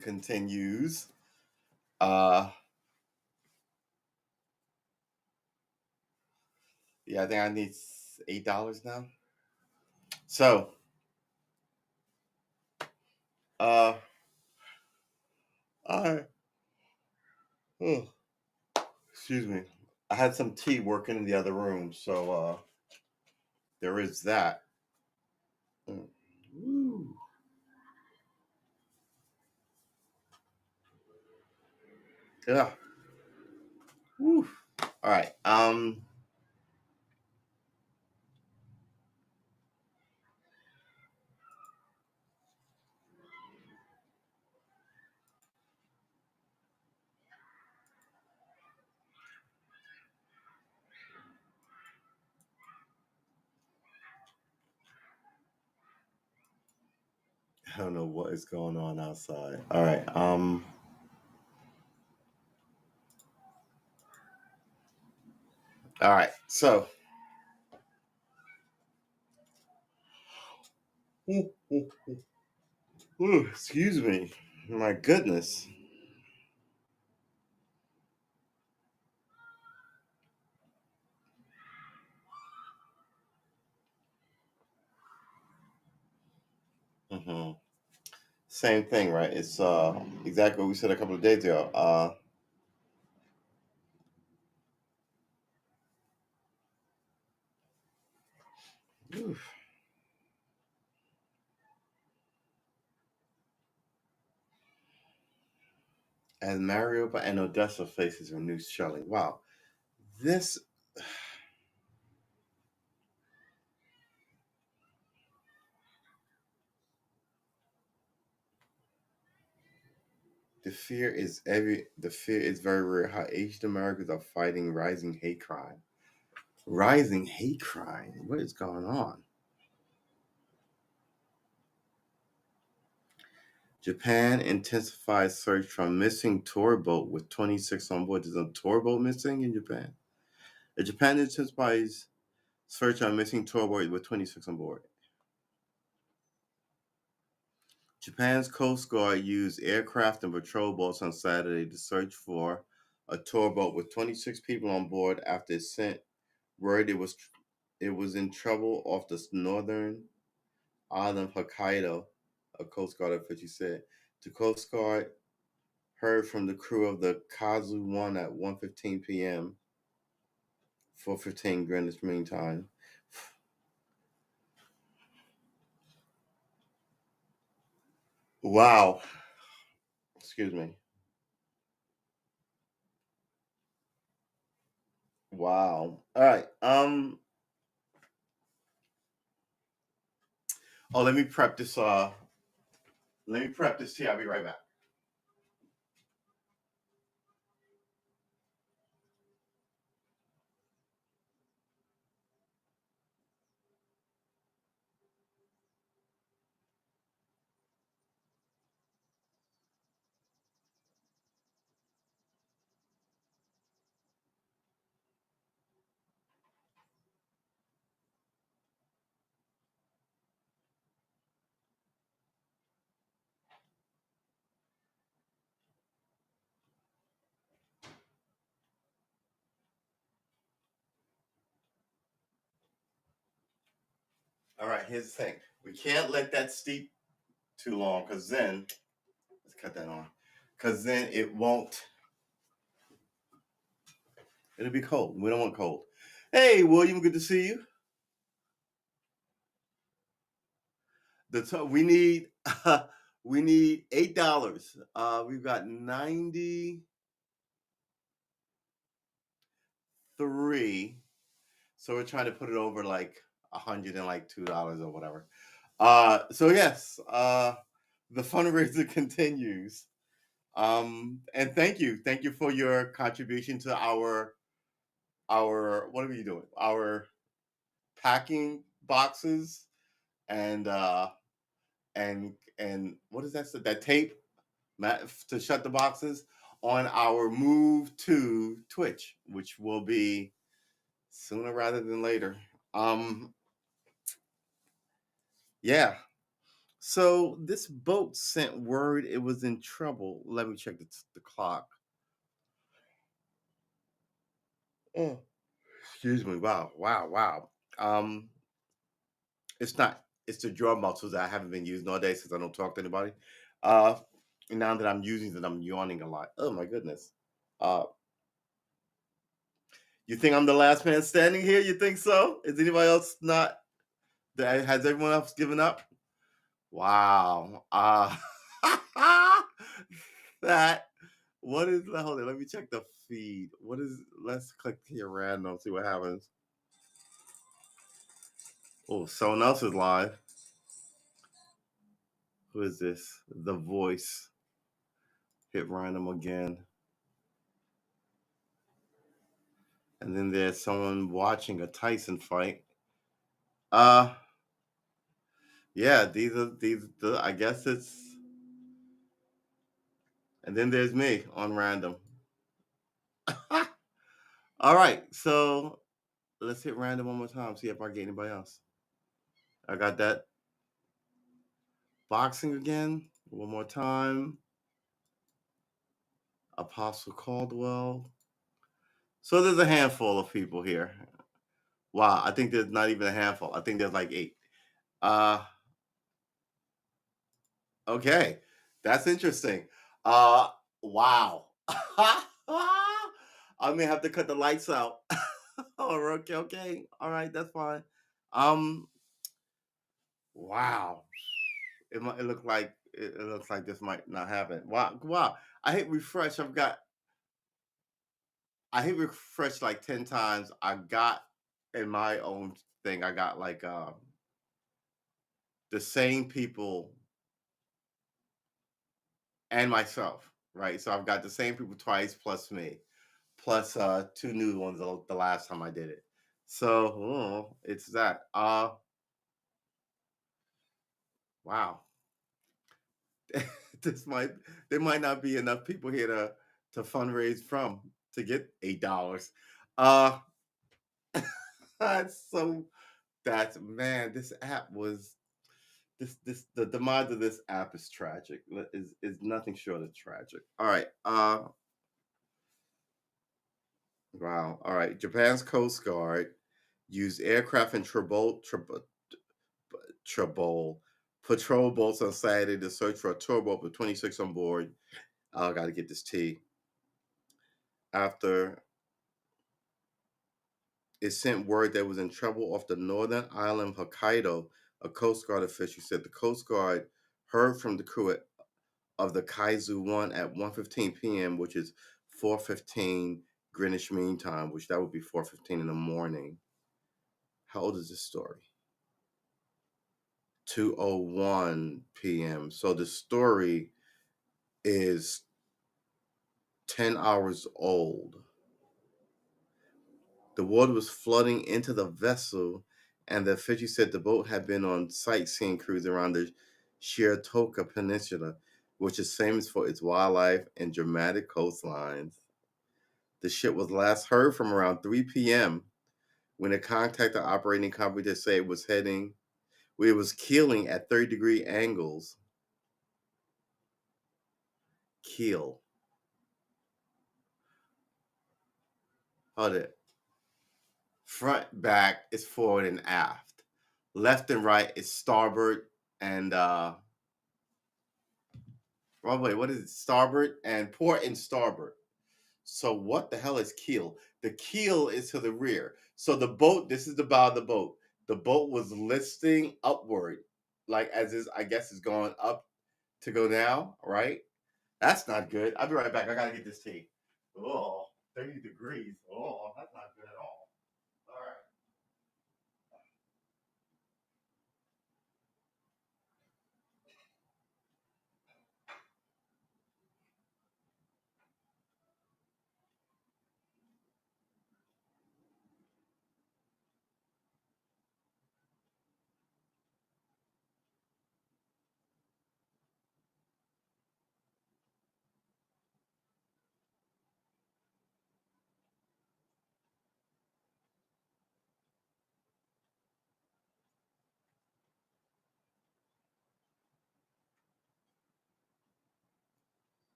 continues. Uh yeah, I think I need $8 now. So uh I oh, excuse me. I had some tea working in the other room, so there is that. Mm. Woo. Yeah. Woo. All right. I don't know what is going on outside. All right. All right. So ooh, ooh, ooh, excuse me. My goodness. Hmm. Same thing, right? It's exactly what we said a couple of days ago. Oof. As Mariupol and Odessa faces renewed shelling. Wow, this the fear is very real. How Asian Americans are fighting rising hate crime. Rising hate crime. What is going on? Japan intensifies search for missing tour boat with 26 on board. There's a tour boat missing in Japan. Japan intensifies search on missing tour boat with 26 on board. Japan's Coast Guard used aircraft and patrol boats on Saturday to search for a tour boat with 26 people on board after it sent word it was in trouble off the northern island of Hokkaido, a Coast Guard official said. The Coast Guard heard from the crew of the Kazu 1 at 1:15 p.m. 4:15 Greenwich Mean Time. Wow. Excuse me. Wow. All right. Oh, let me prep this tea. I'll be right back. All right, here's the thing. We can't let that steep too long because then, let's cut that on. Because then it'll be cold. We don't want cold. Hey, William, good to see you. We need we need $8. We've got 93, so we're trying to put it over like $102 or whatever. So yes, the fundraiser continues. And thank you for your contribution to our what are we doing? Our packing boxes and and what is that? That tape to shut the boxes on our move to Twitch, which will be sooner rather than later. Um, yeah. So this boat sent word it was in trouble. Let me check the clock. Oh, excuse me. Wow, wow, wow. Um, it's not. It's the jaw muscles that I haven't been using all day since I don't talk to anybody. Uh, and now that I'm using it, I'm yawning a lot. Oh my goodness. Uh, you think I'm the last man standing here? You think so? Is anybody else not? Has everyone else given up? Wow. That. What is? Hold on. Let me check the feed. What is? Let's click here random. See what happens. Oh, someone else is live. Who is this? The Voice. Hit random again. And then there's someone watching a Tyson fight. Uh yeah, these are I guess it's, and then there's me on random. All right, so let's hit random one more time, see if I get anybody else. I got that boxing again. One more time. Apostle Caldwell. So there's a handful of people here. Wow, I think there's not even a handful. I think there's like 8. Uh Okay, that's interesting. Uh, wow. I may have to cut the lights out. Oh, okay, okay. All right, that's fine. Um, wow. It looked like it looks like this might not happen. Wow, wow. I hit refresh. I hit refresh like 10 times. I got in my own thing. I got like the same people and myself, right? So I've got the same people twice plus me, plus 2 new ones the last time I did it. So it's that. Wow. this might There might not be enough people here to fundraise from to get $8. Uh that's so that's man, this app was this the demise of this app is tragic. Is nothing short of tragic. All right. Wow. All right. Japan's Coast Guard used aircraft and Trabol patrol boats on Saturday to search for a tour boat with 26 on board. I got to get this tea. After it sent word that it was in trouble off the northern island of Hokkaido, a Coast Guard official said the Coast Guard heard from the crew of the Kaizu 1 at 1:15 p.m., which is 4:15 Greenwich Mean Time, which that would be 4:15 in the morning. How old is this story? 2:01 p.m. So the story is 10 hours old. The water was flooding into the vessel, and the official said the boat had been on sightseeing cruise around the Shiratoka Peninsula, which is famous for its wildlife and dramatic coastlines. The ship was last heard from around 3 p.m. when it contacted the operating company to say it was keeling at 30-degree angles. Keel. Hold it. Front, back is forward and aft. Left and right is starboard and oh wait, what is it? Starboard and port and starboard. So what the hell is keel? The keel is to the rear. So the boat, this is the bow of the boat. The boat was listing upward, like as is, I guess, is going up to go down, right? That's not good. I'll be right back. I gotta get this tea. Oh, 30 degrees. Oh, that's not good at all. All right.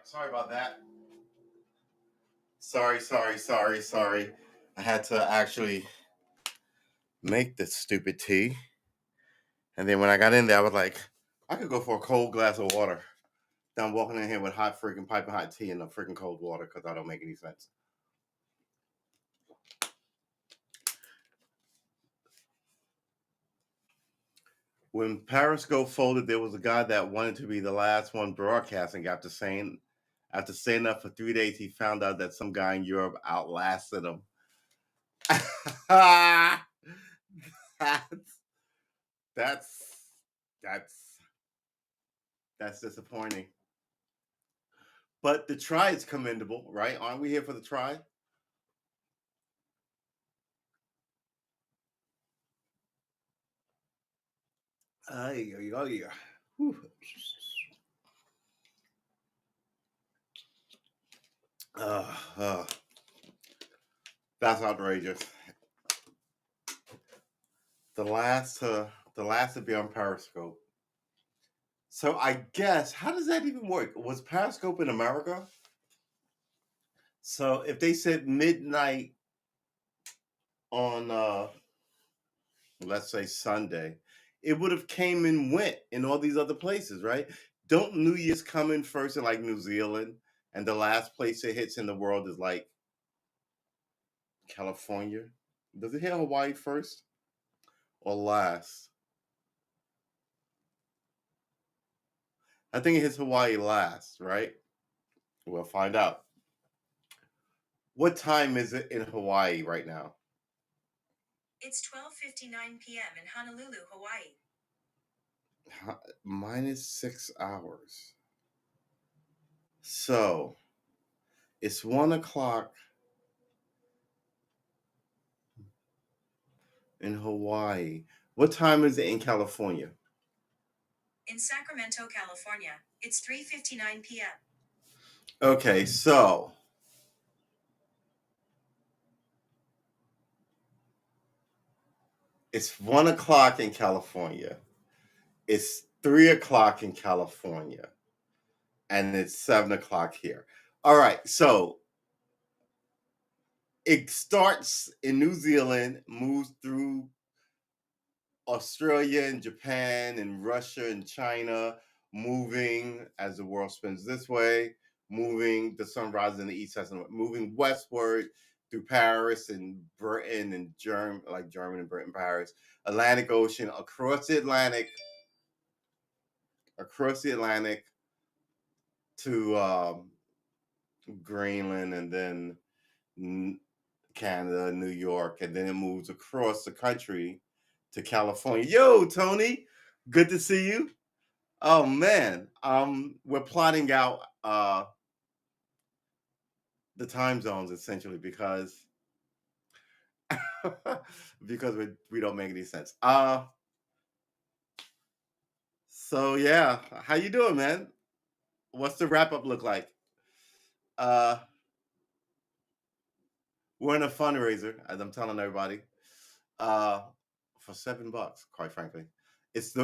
Sorry about that. Sorry. I had to actually make this stupid tea. And then when I got in there, I was like, I could go for a cold glass of water. Then I'm walking in here with hot freaking piping hot tea and a freaking cold water because that don't make any sense. When Periscope folded, there was a guy that wanted to be the last one broadcasting after staying up for 3 days. He found out that some guy in Europe outlasted him. that's that's that's that's disappointing. But the try is commendable, right? Aren't we here for the try? Ay, ay, ay. Whew. Uh, that's outrageous. The last to be on Periscope. So I guess how does that even work? Was Periscope in America? So if they said midnight on let's say Sunday, it would have came and went in all these other places, right? Don't New Year's come in first in like New Zealand, and the last place it hits in the world is like California? Does it hit Hawaii first or last? I think it hits Hawaii last, right? We'll find out. What time is it in Hawaii right now? It's 12:59 p.m. in Honolulu, Hawaii. Minus 6 hours. So it's 1 o'clock in Hawaii. What time is it in California? In Sacramento, California, it's 3:59 p.m. Okay, so it's 1 o'clock in California. It's 3 o'clock in California. And it's 7 o'clock here. All right, so it starts in New Zealand, moves through Australia and Japan and Russia and China, moving as the world spins this way, moving the sun rises in the east, moving westward through Paris and Britain and Germany and Britain, Paris, Atlantic Ocean, across the Atlantic to Greenland, and then Canada, New York, and then it moves across the country to California. Yo, Tony, good to see you. Oh man, we're plotting out the time zones essentially because because we don't make any sense. So yeah, how you doing, man? What's the wrap up look like? Uh, we're in a fundraiser, as I'm telling everybody, uh, for $7. Quite frankly, it's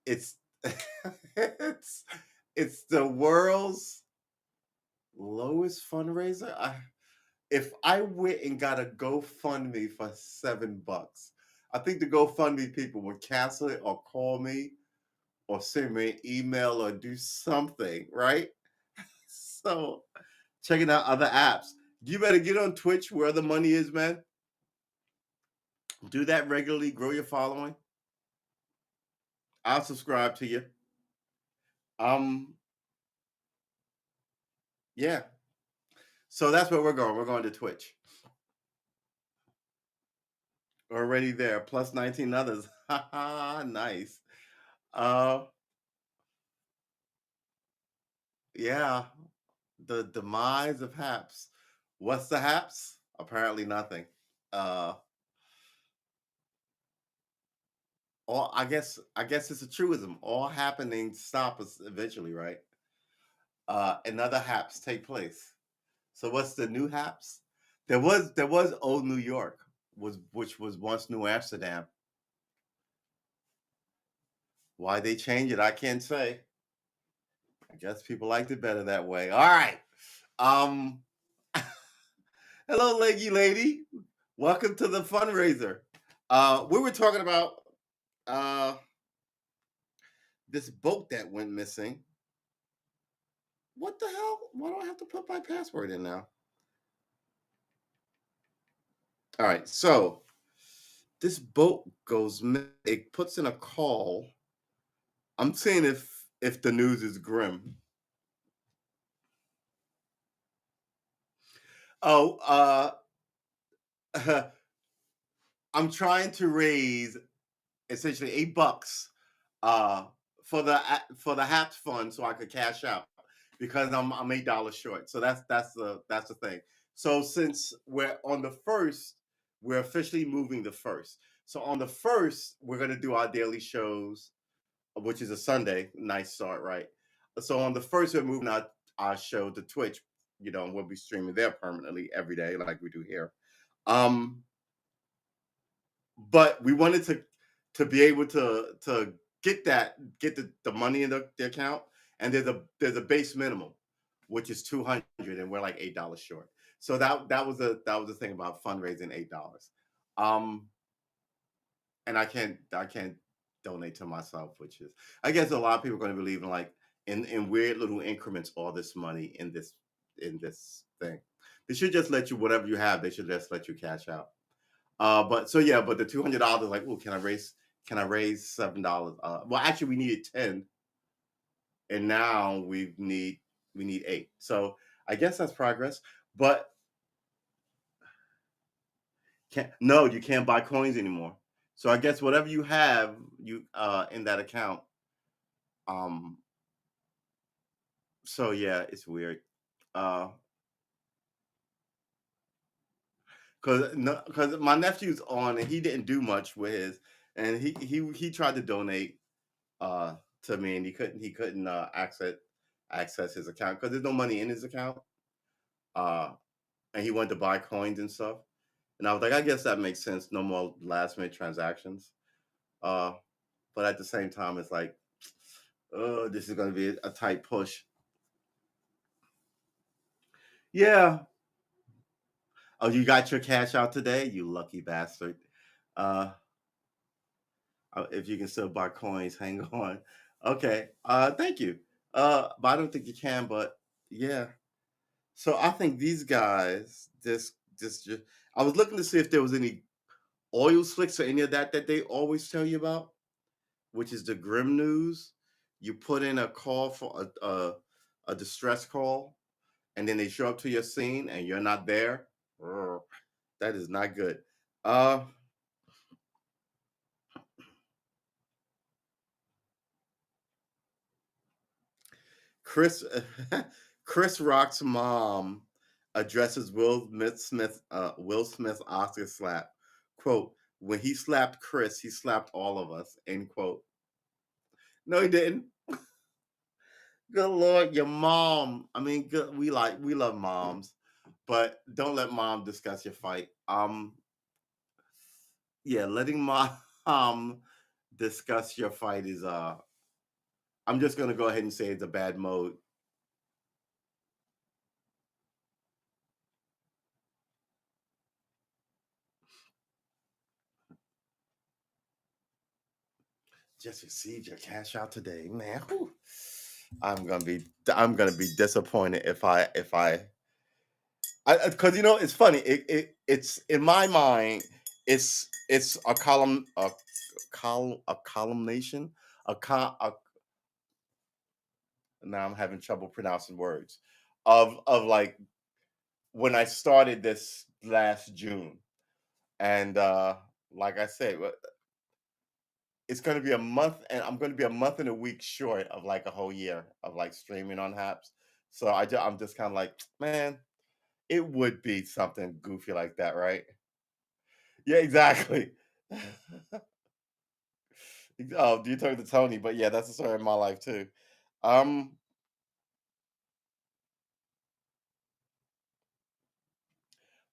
it's it's the world's lowest fundraiser. If I went and got a GoFundMe for $7, I think the GoFundMe people would cancel it or call me or send me an email or do something, right? So checking out other apps. You better get on Twitch where the money is, man. Do that regularly, grow your following. I'll subscribe to you. Um, yeah. So that's where we're going. We're going to Twitch. Already there, plus 19 others. Nice. Uh yeah. The demise of Haps. What's the Haps? Apparently nothing. Uh all I guess it's a truism. All happenings stop us eventually, right? And other Haps take place. So what's the new Haps? There was old New York, which was once New Amsterdam. Why they changed it, I can't say. I guess people liked it better that way. All right. Um, hello, leggy lady. Welcome to the fundraiser. We were talking about uh this boat that went missing. What the hell? Why do I have to put my password in now? All right, so this boat it puts in a call. I'm seeing if the news is grim. Oh, I'm trying to raise essentially $8 uh for the Haps fund so I could cash out because I'm $8 short. So that's the thing. So since we're on the first, we're officially moving the first. So on the first, we're gonna do our daily shows, which is a Sunday. Nice start, right? So on the first, we're moving our show to Twitch, and we'll be streaming there permanently every day, like we do here. Um, but we wanted to be able to get the money in the account, and there's a base minimum, which is 200, and we're like $8 short. So that was the thing about fundraising $8. Um, and I can't donate to myself, which is, I guess, a lot of people are going to believe in, like, in weird little increments, all this money in this thing. They should just let you, whatever you have, they should just let you cash out. But so yeah, but the $200, like, oh, can I raise $7? Well, actually, we needed 10, and now we need 8. So I guess that's progress. But no, you can't buy coins anymore. So I guess whatever you have, you in that account. Um, so yeah, it's weird. Uh, cause no, cause my nephew's on and he didn't do much with his, and he tried to donate uh to me, and he couldn't access his account because there's no money in his account. Uh, and he wanted to buy coins and stuff, and I was like, I guess that makes sense. No more last minute transactions. Uh, but at the same time, it's like, oh, this is going to be a tight push. Yeah. Oh, you got your cash out today, you lucky bastard. Uh, if you can still buy coins, hang on. Okay. Thank you. But I don't think you can. But yeah. So I think these guys, just, I was looking to see if there was any oil slicks or any of that they always tell you about, which is the grim news. You put in a call for a distress call, and then they show up to your scene, and you're not there. Brr, that is not good. Uh, Chris Chris Rock's mom addresses Will Smith's Oscar slap. Quote, when he slapped Chris, he slapped all of us. End quote. No, he didn't. Good Lord, your mom. I mean, good, we love moms, but don't let mom discuss your fight. Yeah, letting mom discuss your fight is I'm just gonna go ahead and say it's a bad mode. Just received your cash out today, man. Whew. I'm gonna be disappointed if I because it's funny. It's in my mind. It's a columnation. A, co- a Now I'm having trouble pronouncing words of like when I started this last June, and like I said, it's going to be a month, and I'm going to be a month and a week short of like a whole year of like streaming on Haps. So I'm just kind of like, man, it would be something goofy like that, right? Yeah, exactly. Oh, you talking to Tony, but yeah, that's the story of my life too. Um,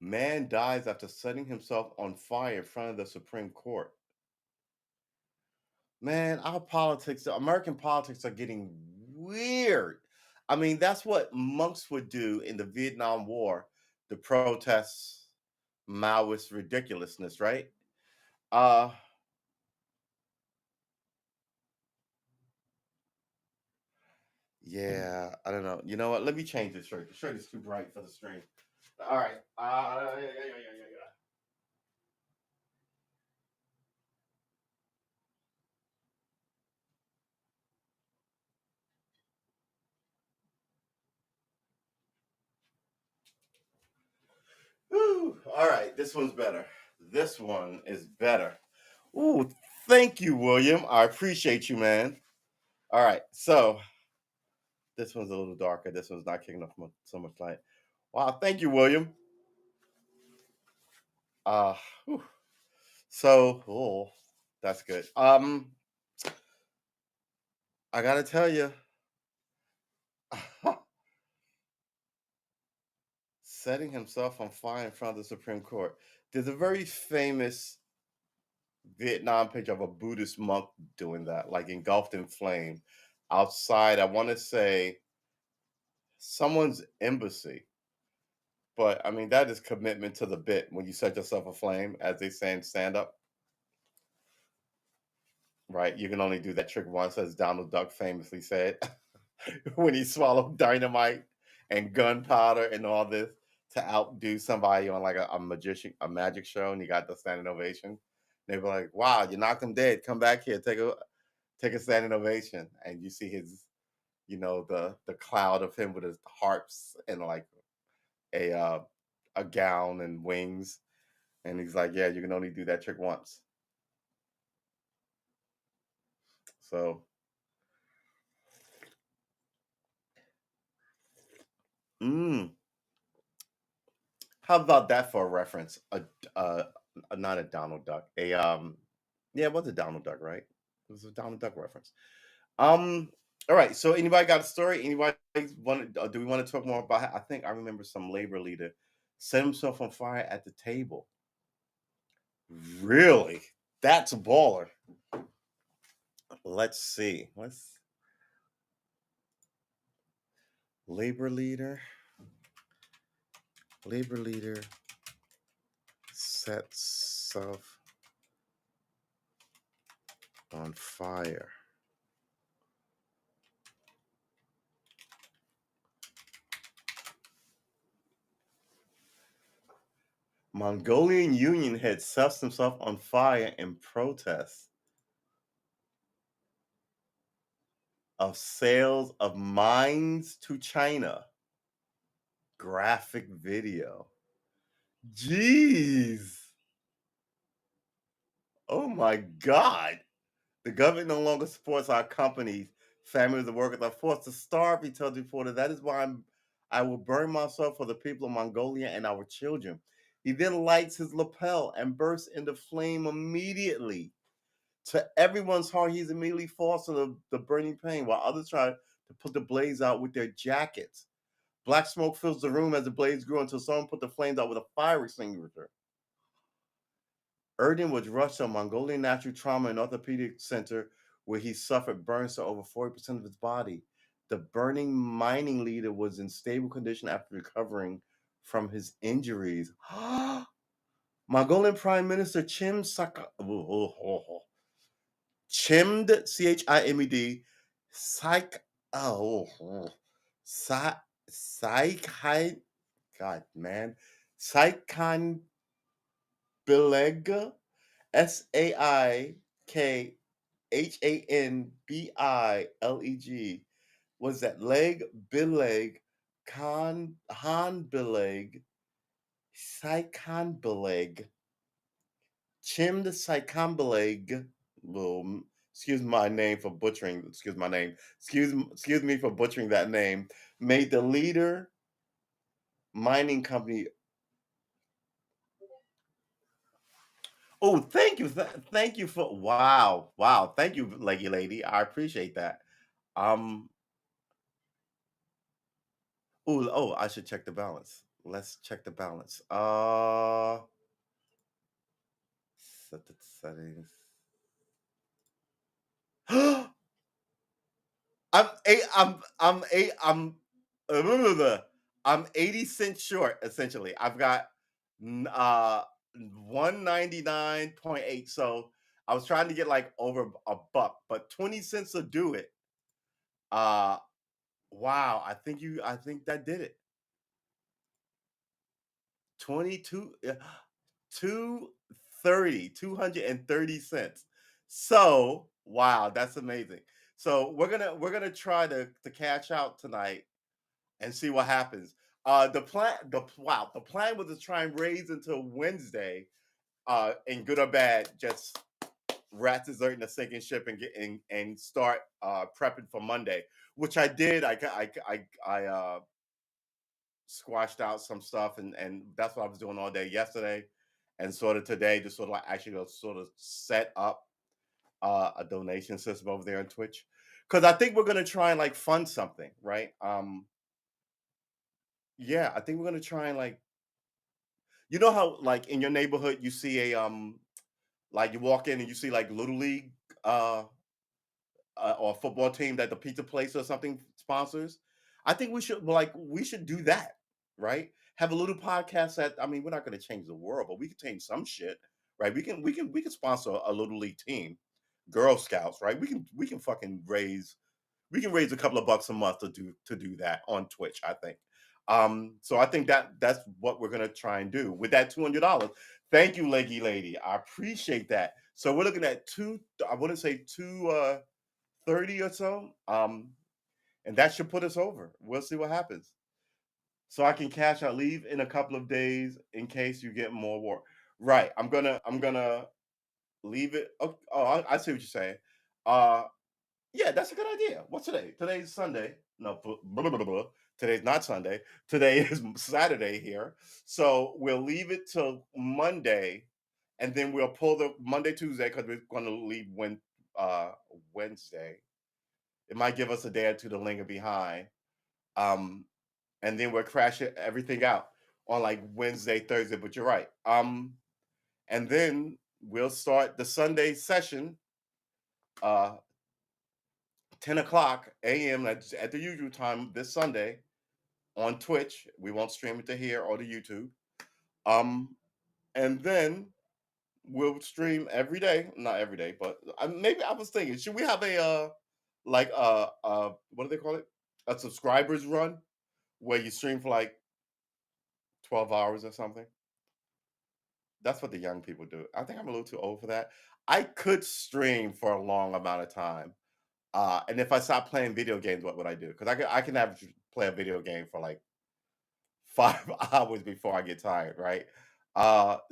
Man dies after setting himself on fire in front of the Supreme Court. Man, our politics, American politics are getting weird. I mean, that's what monks would do in the Vietnam War to protest Maoist ridiculousness, right? Uh yeah, I don't know. You know what? Let me change this shirt. The shirt is too bright for the stream. All right. Yeah. Whew. All right, this one's better. This one is better. Ooh, thank you, William. I appreciate you, man. All right, so this one's a little darker. This one's not kicking off so much light. Wow, thank you, William. Uh, whew. So, oh, that's good. I gotta tell you, setting himself on fire in front of the Supreme Court. There's a very famous Vietnam picture of a Buddhist monk doing that, like engulfed in flame, outside. I want to say someone's embassy, but I mean that is commitment to the bit when you set yourself aflame, as they say in stand up. Right? You can only do that trick once, as Donald Duck famously said when he swallowed dynamite and gunpowder and all this to outdo somebody on like a magic show, and he got the standing ovation. They were like, "Wow, you knocked him dead. Come back here, take a standing ovation." And you see his, the cloud of him with his harps and like a uh, a gown and wings, and he's like, "Yeah, you can only do that trick once." So, mm, how about that for a reference? Uh, not a Donald Duck. Yeah, it was a Donald Duck, right? It was a Donald Duck reference. Um, all right. So, anybody got a story? Anybody want? Do we want to talk more about? I think I remember some labor leader set himself on fire at the table. Really? That's a baller. Let's see. Let's labor leader. Labor leader sets self on fire. Mongolian Union head sets himself on fire in protest of sales of mines to China. Graphic video. Jeez. Oh my God. The government no longer supports our companies. Families of workers are forced to starve, he tells reporters. That is why I will burn myself for the people of Mongolia and our children. He then lights his lapel and bursts into flame immediately. To everyone's heart, he's immediately forced to the burning pain, while others try to put the blaze out with their jackets. Black smoke fills the room as the blaze grew until someone put the flames out with a fire extinguisher. Erdin was rushed to a Mongolian Natural Trauma and Orthopedic Center where he suffered burns to over 40% of his body. The burning mining leader was in stable condition after recovering from his injuries. Mongolian Prime Minister Chimd, Chimed, Psych, Psych, Psych, God, man, Saikan Bileg, Saikhanbileg, was that leg, Bileg, Han Bileg, Saikan Bileg, Chimd Saikambaleg. Well, excuse my name for butchering. Excuse my name. Excuse me for butchering that name. Made the leader mining company. Oh, thank you, thank you for wow. Thank you, leggy lady. I appreciate that. Um. I should check the balance. Let's check the balance. Set the settings. I'm eight. blah, blah, blah. I'm 80 cents short. Essentially, I've got 199.8. So I was trying to get like over a buck, but 20 cents will do it. Uh wow. I think that did it. 22 230 230 cents. So wow, that's amazing. So we're gonna try to cash out tonight and see what happens. The plan was to try and raise until Wednesday, in good or bad, just rat dessert in the sinking ship and and start prepping for Monday, which I did. I squashed out some stuff, and that's what I was doing all day yesterday, and sort of today, just sort of like actually go sort of set up a donation system over there on Twitch, because I think we're gonna try and like fund something, right? Yeah, I think we're gonna try and like, you know how like in your neighborhood you see a like you walk in and you see like little league uh or a football team that the pizza place or something sponsors. I think we should do that, right? Have a little podcast that, I mean, we're not going to change the world, but we can change some shit, right? We can sponsor a little league team, Girl Scouts, right? We can fucking raise a couple of bucks a month to do that on Twitch, I think. So I think that's what we're gonna try and do with that $200. Thank you, Leggy Lady. I appreciate that. So we're looking at I want to say 230 or so. And that should put us over. We'll see what happens. So I can cash out, leave in a couple of days in case you get more war. Right. I'm gonna leave it. Oh, I see what you're saying. Uh yeah, that's a good idea. What's today? Today's Sunday. No, blah, blah, blah, blah. Today's not Sunday. Today is Saturday here. So we'll leave it till Monday, and then we'll pull the Monday, Tuesday, because we're going to leave uh, Wednesday. It might give us a day or two to linger behind. Um, and then we'll crash everything out on like Wednesday, Thursday. But you're right. And then we'll start the Sunday session, uh, 10 o'clock a.m. At the usual time this Sunday on Twitch. We won't stream it to here or to YouTube. Um, and then we'll stream every day. Not every day, but maybe I was thinking, should we have a like what do they call it? A subscribers run where you stream for like 12 hours or something. That's what the young people do. I think I'm a little too old for that. I could stream for a long amount of time. And if I stop playing video games, what would I do? Because I can play a video game for like 5 hours before I get tired, right?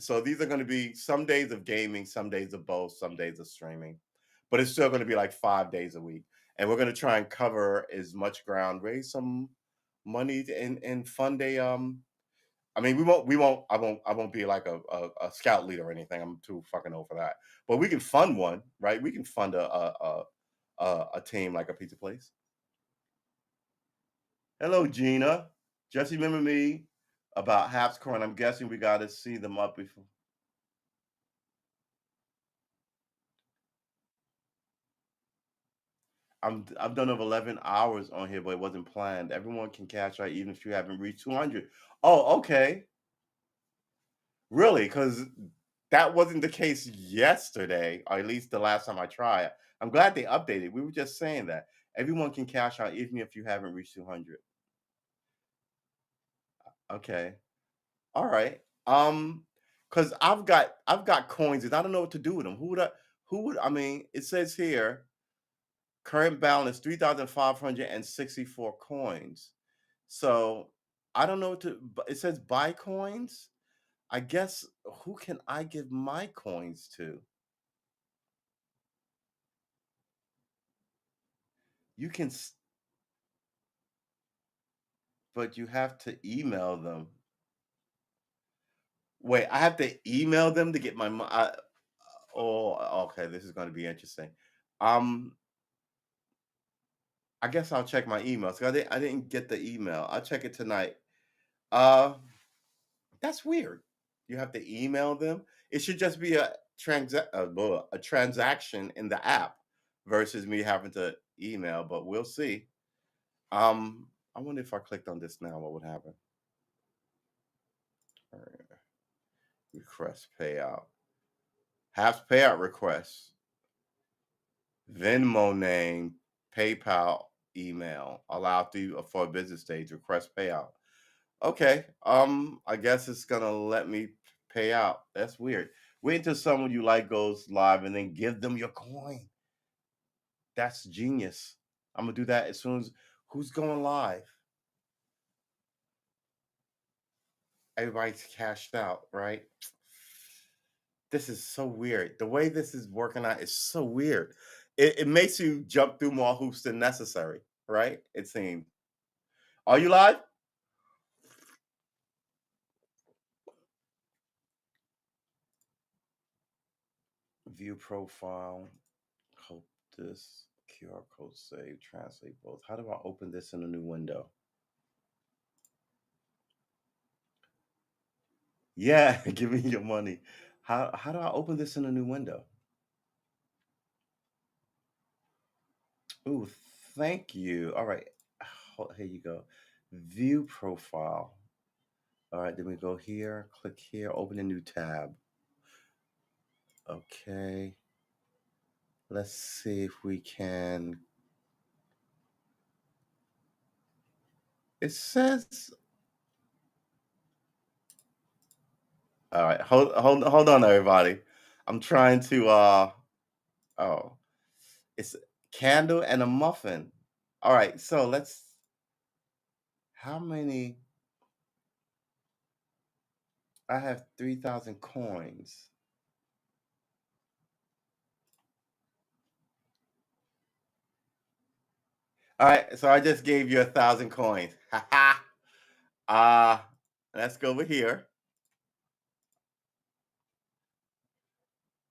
So these are going to be some days of gaming, some days of both, some days of streaming, but it's still going to be like 5 days a week, and we're going to try and cover as much ground, raise some money, and fund a. I mean, I won't be like a scout leader or anything. I'm too fucking old for that. But we can fund one, right? We can fund a team like a pizza place. Hello, Gina. Just remember me about Hapscorn. I'm guessing we got to see them up before. I've done over 11 hours on here, but it wasn't planned. Everyone can catch right even if you haven't reached 200. Oh, okay. Really? Because that wasn't the case yesterday, or at least the last time I tried. I'm glad they updated. We were just saying that everyone can cash out even if you haven't reached 200. Okay. All right. Because I've got coins and I don't know what to do with them. Who would I mean? It says here current balance 3,564 coins. So I don't know what to. It says buy coins. I guess who can I give my coins to? You can, but you have to email them. Wait, I have to email them to get my. Oh, okay. This is going to be interesting. Um, I guess I'll check my emails. 'Cause I didn't get the email. I'll check it tonight. Uh, that's weird. You have to email them. It should just be a transaction in the app versus me having to email, but we'll see. I wonder if I clicked on this now, what would happen? All right. Request payout. Haps payout request. Venmo name, PayPal email. Allow through for a business stage. Request payout. Okay. I guess it's gonna let me pay out. That's weird. Wait until someone you like goes live and then give them your coin. That's genius. I'm gonna do that as soon as who's going live. Everybody's cashed out, right? This is so weird. The way this is working out is so weird. It makes you jump through more hoops than necessary, right? It seems. Are you live? View profile. Hope this QR code save, translate both. How do I open this in a new window? Yeah, give me your money. How do I open this in a new window? Ooh, thank you. All right. Here you go. View profile. All right, then we go here, click here, open a new tab. Okay. Let's see if we can. It says. All right, hold on, everybody. I'm trying to oh, it's candle and a muffin. All right, so let's how many I have 3,000 coins. All right, so I just gave you 1,000 coins. Ha ha. Uh let's go over here.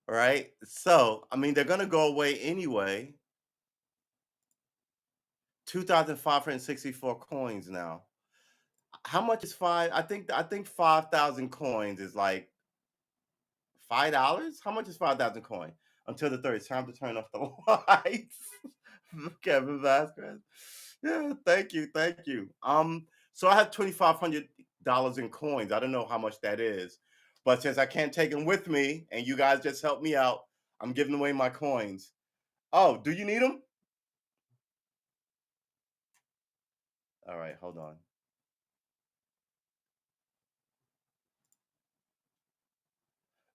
All right. So I mean they're gonna go away anyway. 2,564 coins now. How much is five? I think 5,000 coins is like $5. How much is 5,000 coin? Until the third. It's time to turn off the lights. Kevin Vasquez. Yeah, thank you, thank you. So I have $2,500 in coins. I don't know how much that is, but since I can't take them with me, and you guys just helped me out, I'm giving away my coins. Oh, do you need them? All right, hold on.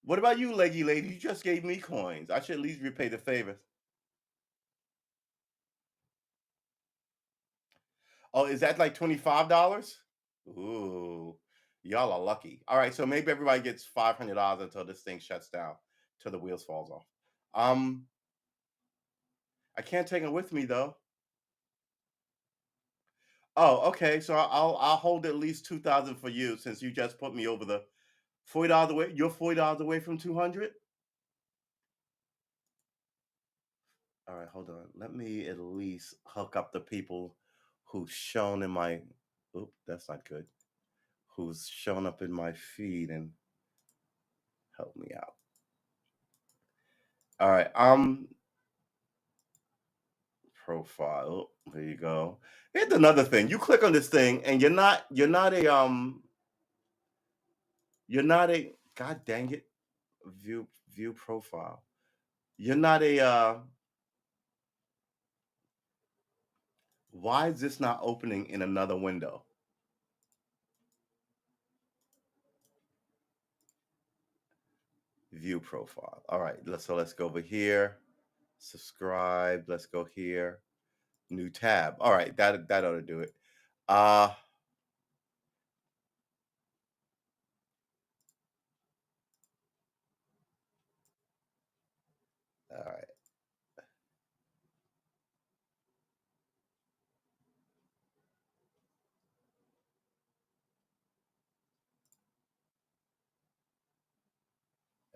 What about you, leggy lady? You just gave me coins. I should at least repay the favor. Oh, is that like $25? Ooh, y'all are lucky. All right, so maybe everybody gets $500 until this thing shuts down, till the wheels falls off. Um, I can't take them with me though. Oh, okay. So I'll hold at least 2,000 for you since you just put me over the $40 away. You're $40 away from 200. All right, hold on. Let me at least hook up the people who's shown in my. Oop, that's not good. Who's shown up in my feed and help me out. All right. Profile. There you go. Here's another thing. You click on this thing and you're not a god dang it. View profile. You're not a why is this not opening in another window? View profile. All right, let's go over here. Subscribe. Let's go here. New tab. All right, that ought to do it. Uh all right.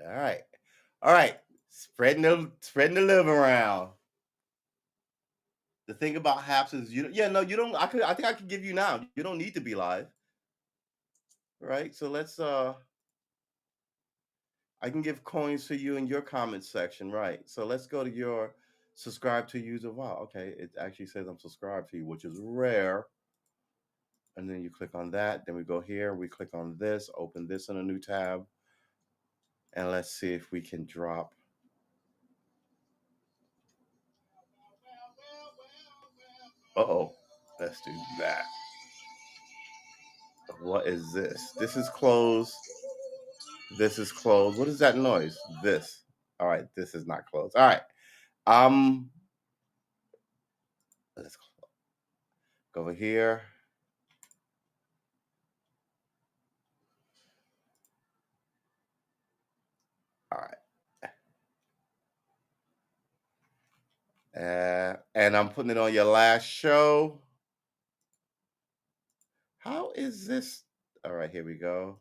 All right. All right. Spreading the love around. The thing about Haps is yeah, no, you don't I think I could give you now. You don't need to be live. Right? So let's I can give coins to you in your comment section, right? So let's go to your Subscribe to user. Wow, okay. It actually says I'm subscribed to you, which is rare. And then you click on that. Then we go here. We click on this. Open this in a new tab. And let's see if we can drop. Uh-oh. Let's do that. What is this? This is closed. This is closed. What is that noise? This. All right. This is not closed. All right. Let's go over here. All right. And I'm putting it on your last show. How is this? All right, here we go.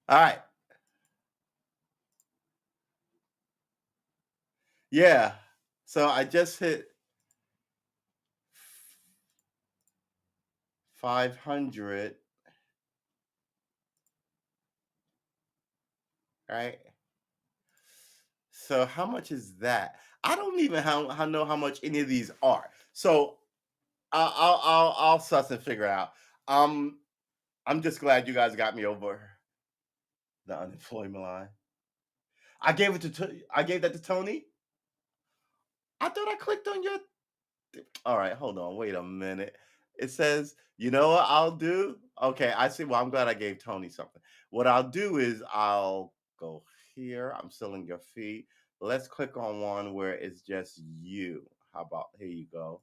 All right. Yeah. So I just hit 500. Right. So how much is that? I don't even know how much any of these are. So I'll suss and figure out. Um, I'm just glad you guys got me over the unemployment line. I gave I gave that to Tony. I thought I clicked on your. All right, hold on. Wait a minute. It says, you know what I'll do? Okay, I see. Well, I'm glad I gave Tony something. What I'll do is I'll go here. I'm still in your feed. Let's click on one where it's just you. How about here you go.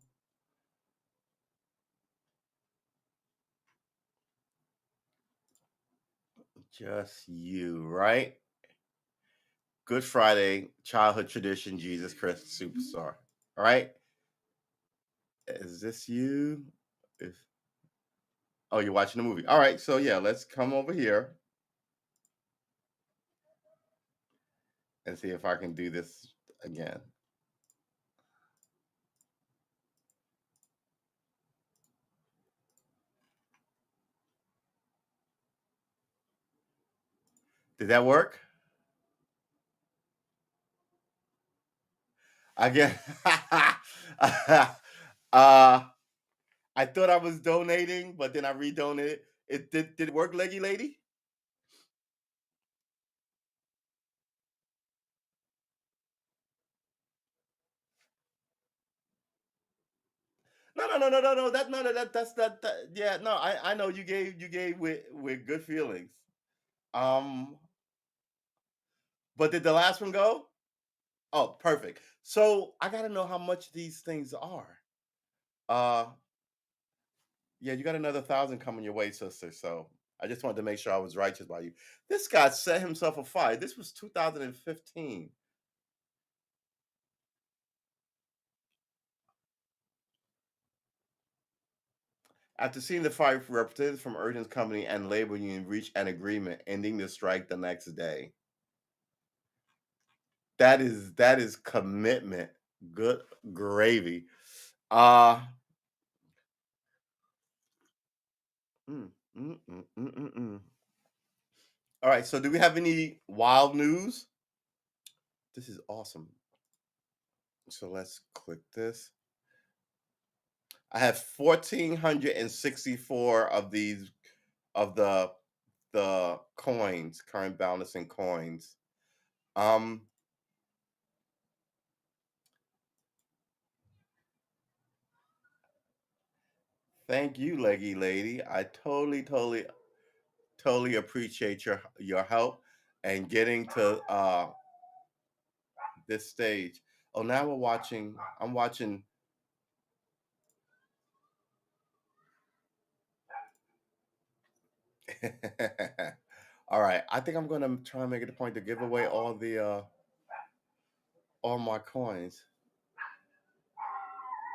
Just you, right? Good Friday, childhood tradition, Jesus Christ superstar. All right. Is this you? If Oh, you're watching the movie. All right, so yeah, let's come over here and see if I can do this again. Did that work? I get. uh, I thought I was donating, but then I redonated. It did it work, leggy lady? No. That no, no, that. Yeah, no. I know you gave with good feelings. Um, but did the last one go? Oh, perfect. So I gotta know how much these things are. Uh, yeah, you got another 1,000 coming your way, sister. So I just wanted to make sure I was righteous by you. This guy set himself afire. This was 2015. After seeing the fight, representatives from Urgent's company and labor union reached an agreement, ending the strike the next day. That is commitment. Good gravy. Uh mm, mm, mm, mm, mm, mm. All right. So, do we have any wild news? This is awesome. So let's click this. I have 1,464 of these of the coins, current balance in coins. Um, Thank you, leggy lady. I totally appreciate your help and getting to this stage. Oh, now we're watching. I'm watching. All right, I think I'm gonna try and make it a point to give away all my coins.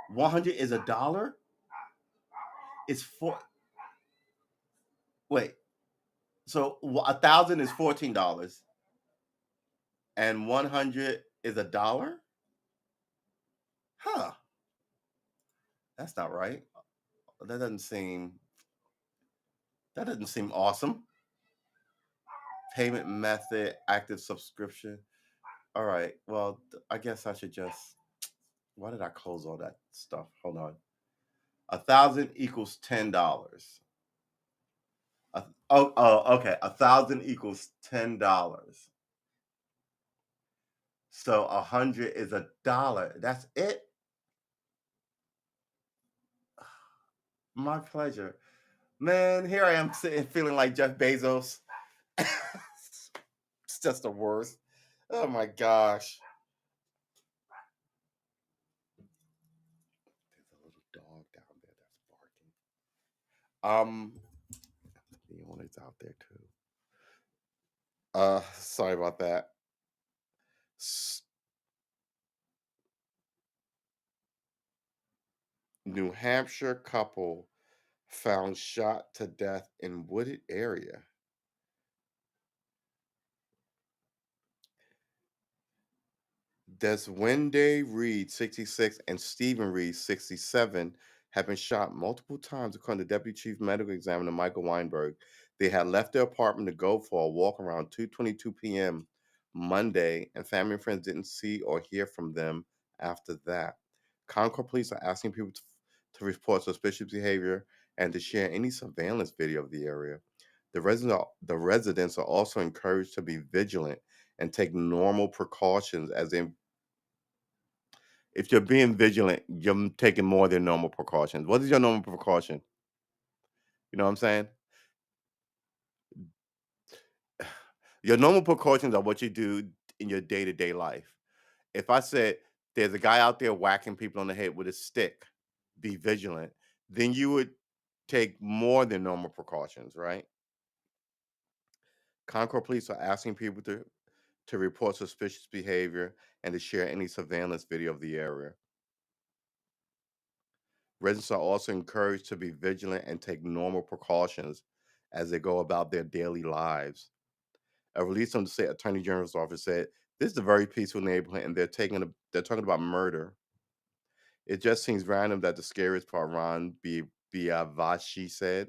100 is a dollar. It's four. Wait, so 1,000 is $14, and 100 is a dollar. Huh? That's not right. That doesn't seem. That doesn't seem awesome. Payment method, active subscription. All right. Well, I guess I should just. Why did I close all that stuff? Hold on. 1,000 equals $10. Okay. 1,000 equals $10. So 100 is $1. That's it. My pleasure, man. Here I am sitting, feeling like Jeff Bezos. It's just the worst. Oh my gosh. There's a little dog down there that's barking. The owner's out there too. Sorry about that. New Hampshire couple found shot to death in wooded area. Deswende Reed, 66, and Stephen Reed, 67, have been shot multiple times, according to Deputy Chief Medical Examiner Michael Weinberg. They had left their apartment to go for a walk around 2:22 p.m. Monday, and family and friends didn't see or hear from them after that. Concord police are asking people to report suspicious behavior and to share any surveillance video of the area. The residents are also encouraged to be vigilant and take normal precautions as they if you're being vigilant, you're taking more than normal precautions. What is your normal precaution? You know what I'm saying? Your normal precautions are what you do in your day-to-day life. If I said there's a guy out there whacking people on the head with a stick, be vigilant, then you would take more than normal precautions, right? Concord police are asking people to report suspicious behavior and to share any surveillance video of the area. Residents are also encouraged to be vigilant and take normal precautions as they go about their daily lives. A release from the state attorney general's office said this is a very peaceful neighborhood, and they're talking about murder. It just seems random that the scariest part, Ron Biavashi said,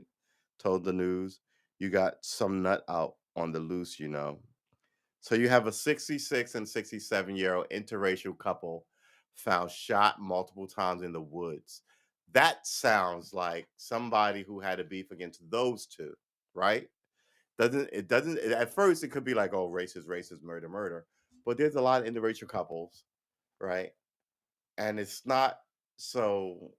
told the news, you got some nut out on the loose, you know. So you have a 66 and 67-year-old interracial couple found shot multiple times in the woods. That sounds like somebody who had a beef against those two, right? Doesn't at first it could be like, oh, racist, murder, murder. But there's a lot of interracial couples, right? And it's not so,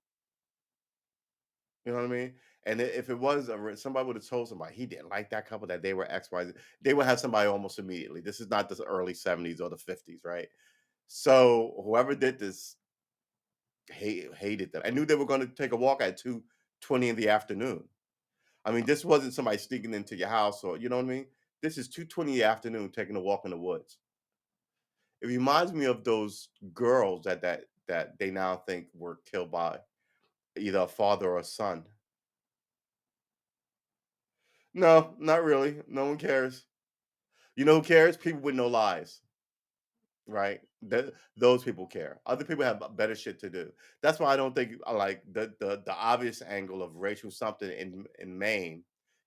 you know what I mean? And if it was somebody would have told somebody he didn't like that couple, that they were X, Y, Z, they would have somebody almost immediately. This is not the early 70s or the 50s, right? So whoever did this hated them. I knew they were going to take a walk at 2:20 in the afternoon. I mean, this wasn't somebody sneaking into your house, or you know what I mean? This is 2:20 in the afternoon taking a walk in the woods. It reminds me of those girls that they now think were killed by either a father or a son. No, not really. No one cares. You know who cares? People with no lives, right? Those people care. Other people have better shit to do. That's why I don't think I like the obvious angle of racial something in Maine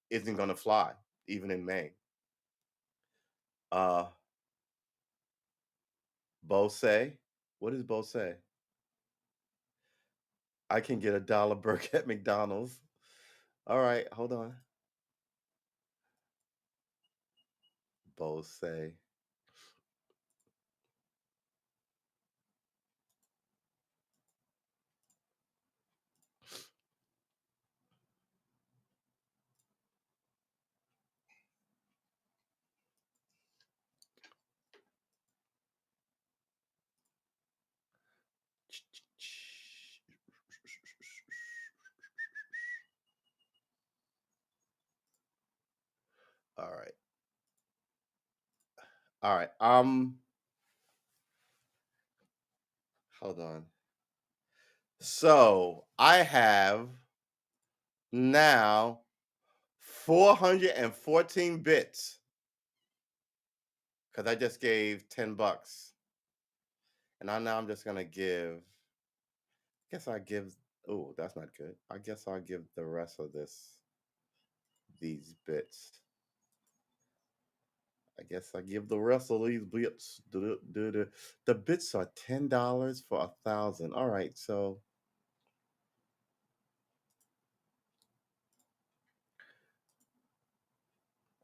isn't gonna fly, even in Maine. Uh Bose. What is Bose? I can get a dollar burger at McDonald's. All right, hold on. Bose. All right. All right. Hold on. So I have now 414 bits because I just gave $10. And now I'm just gonna give, guess I give, oh, that's not good. I guess I'll give the rest of this these bits. I guess I give the rest of these bits. The bits are $10 for 1,000. All right, so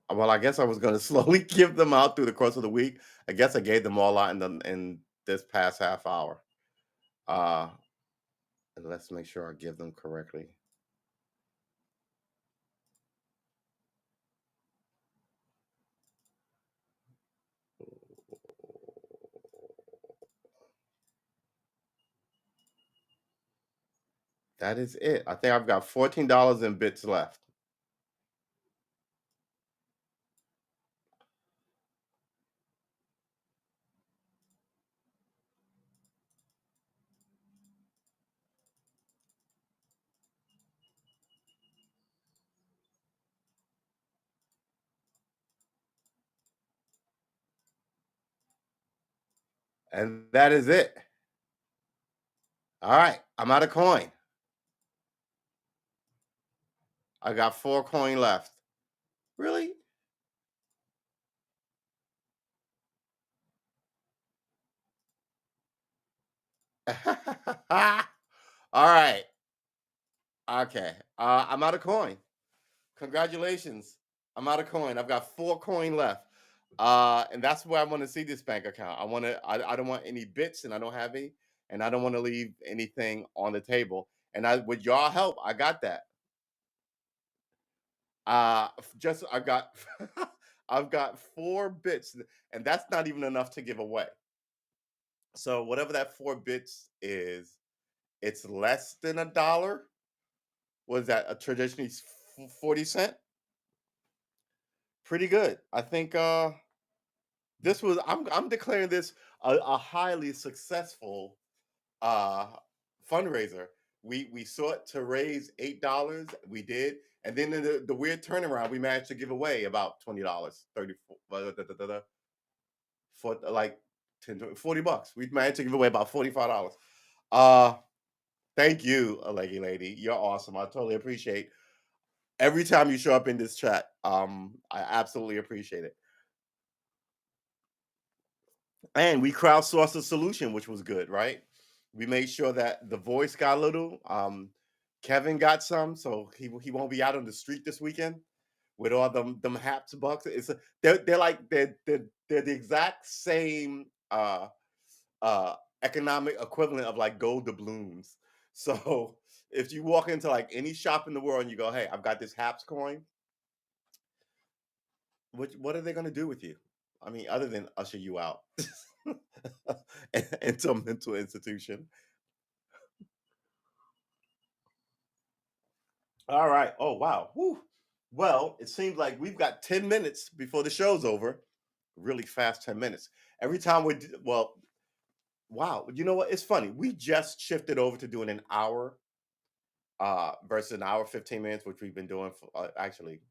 well, I guess I was gonna slowly give them out through the course of the week. I guess I gave them all out in this past half hour. Uh, and let's make sure I give them correctly. That is it. I think I've got $14 in bits left. And that is it. All right, I'm out of coin. I got 4 coin left. Really? All right. Okay. I'm out of coin. Congratulations. I'm out of coin. I've got 4 coin left. And that's where I want to see this bank account. I don't want any bits and I don't have any, and I don't want to leave anything on the table. And I with y'all help, I got that. Just I got I've got 4 bits, and that's not even enough to give away. So whatever that 4 bits is, it's less than $1. Was that a traditionally 40 cent? Pretty good. I think this was I'm declaring this a highly successful uh fundraiser. We sought to raise $8. We did, and then in the weird turnaround, we managed to give away about $20, 34 for like 10 $40. We managed to give away about $45. Uh thank you, Leggy Lady. You're awesome. I totally appreciate every time you show up in this chat. I absolutely appreciate it. And we crowdsourced a solution, which was good, right? We made sure that the voice got a little. Kevin got some, so he won't be out on the street this weekend with all them haps bucks. They're like they're the exact same economic equivalent of like gold doubloons. So if you walk into like any shop in the world and you go, "Hey, I've got this Haps coin," what are they going to do with you? I mean, other than usher you out into a mental institution. All right. Oh wow. Whew. Well, it seems like we've got 10 minutes before the show's over. Really fast 10 minutes. Every time well, wow. You know what? It's funny. We just shifted over to doing an hour versus an hour 15 minutes, which we've been doing for actually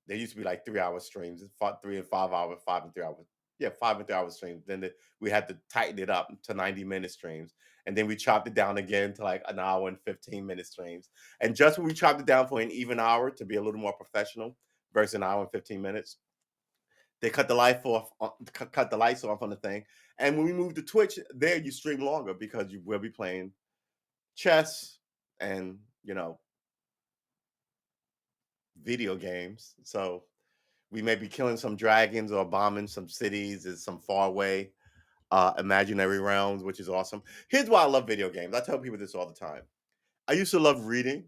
there used to be like 3 hour streams, 3 and 5 hour, 5 and 3 hours. Yeah, 5 and 3 hour streams. Then we had to tighten it up to 90-minute streams. And then we chopped it down again to like an hour and 15-minute streams. And just when we chopped it down for an even hour to be a little more professional versus an hour and 15 minutes, they cut the light off, cut the lights off on the thing. And when we moved to Twitch, there you stream longer because you will be playing chess and video games. So we may be killing some dragons or bombing some cities in some far away imaginary realms, which is awesome. Here's why I love video games. I tell people this all the time. I used to love reading,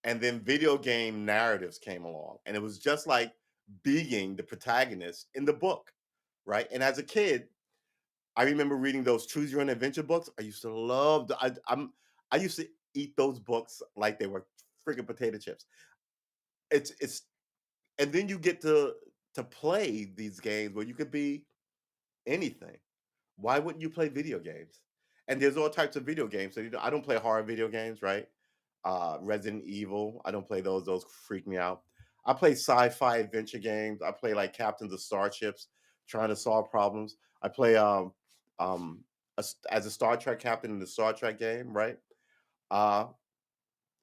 and then video game narratives came along, and it was just like being the protagonist in the book, right? And as a kid, I remember reading those choose your own adventure books. I used to love. I used to eat those books like they were freaking potato chips. It's and then you get to play these games where you could be anything. Why wouldn't you play video games? And there's all types of video games. So I don't play horror video games, right? Resident Evil, I don't play those. Those freak me out. I play sci-fi adventure games. I play like captains of starships trying to solve problems. I play um as a Star Trek captain in the Star Trek game, right? Uh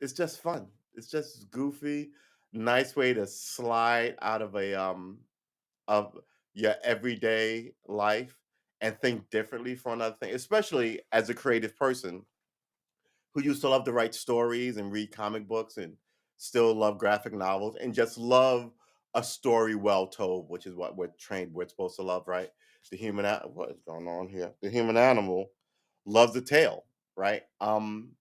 it's just fun. It's just goofy. nice way to slide out of your everyday life and think differently for another thing, especially as a creative person who used to love to write stories and read comic books and still love graphic novels and just love a story well told, which is what we're supposed to love, right? What is going on here? The human animal loves a tale, right?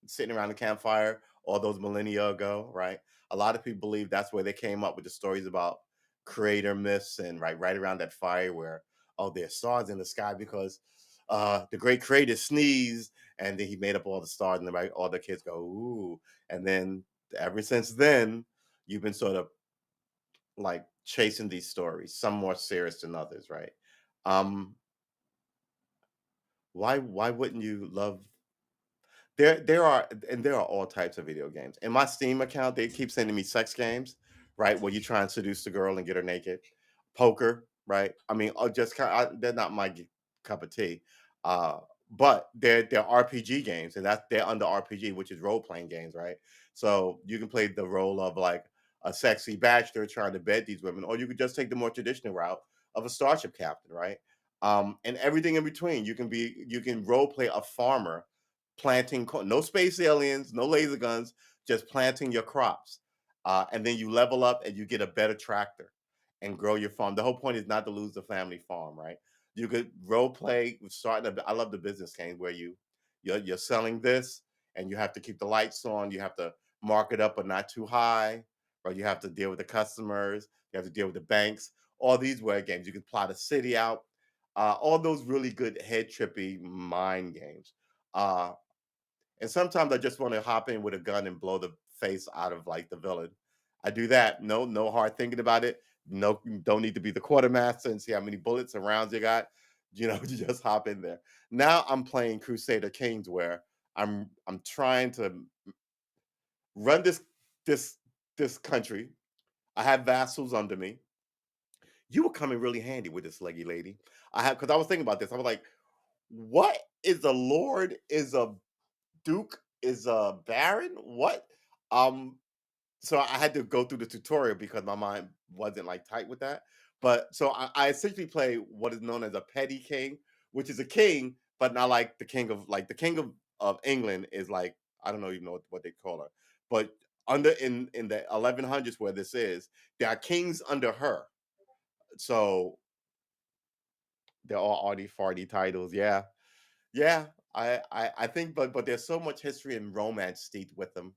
Sitting around the campfire all those millennia ago, right? A lot of people believe that's where they came up with the stories about creator myths and right around that fire where there's stars in the sky because the great creator sneezed and then he made up all the stars, and then right, all the kids go ooh, and then ever since then, you've been sort of like chasing these stories, some more serious than others, right? Um, why wouldn't you love there are all types of video games. In my Steam account, they keep sending me sex games, right? Where you try and seduce the girl and get her naked. Poker, right? I mean, just they're not my cup of tea. Uh, but they're RPG games, and they're under RPG, which is role playing games, right? So you can play the role of like a sexy bachelor trying to bed these women, or you could just take the more traditional route of a starship captain, right? And everything in between. You can role play a farmer planting no space aliens, no laser guns, just planting your crops. And then you level up and you get a better tractor and grow your farm. The whole point is not to lose the family farm, right? You could role play starting I love the business game where you're selling this and you have to keep the lights on, you have to mark it up but not too high, or you have to deal with the customers, you have to deal with the banks, all these word games. You can plot a city out. All those really good head trippy mind games. Uh, and sometimes I just want to hop in with a gun and blow the face out of like the villain. I do that. No hard thinking about it. No, you don't need to be the quartermaster and see how many bullets and rounds you got. You know, you just hop in there. Now I'm playing Crusader Kings where I'm trying to run this this country. I have vassals under me. You were coming really handy with this leggy lady. I have because I was thinking about this. I was like, what is a lord? Is a Duke is a Baron? What? Um, so I had to go through the tutorial because my mind wasn't like tight with that. But so I essentially play what is known as a petty king, which is a king, but not like the king of England is like I don't know even know what they call her. But under in the 1100s where this is, there are kings under her. So they're all arty farty titles. Yeah. Yeah. I think but there's so much history and romance steeped with them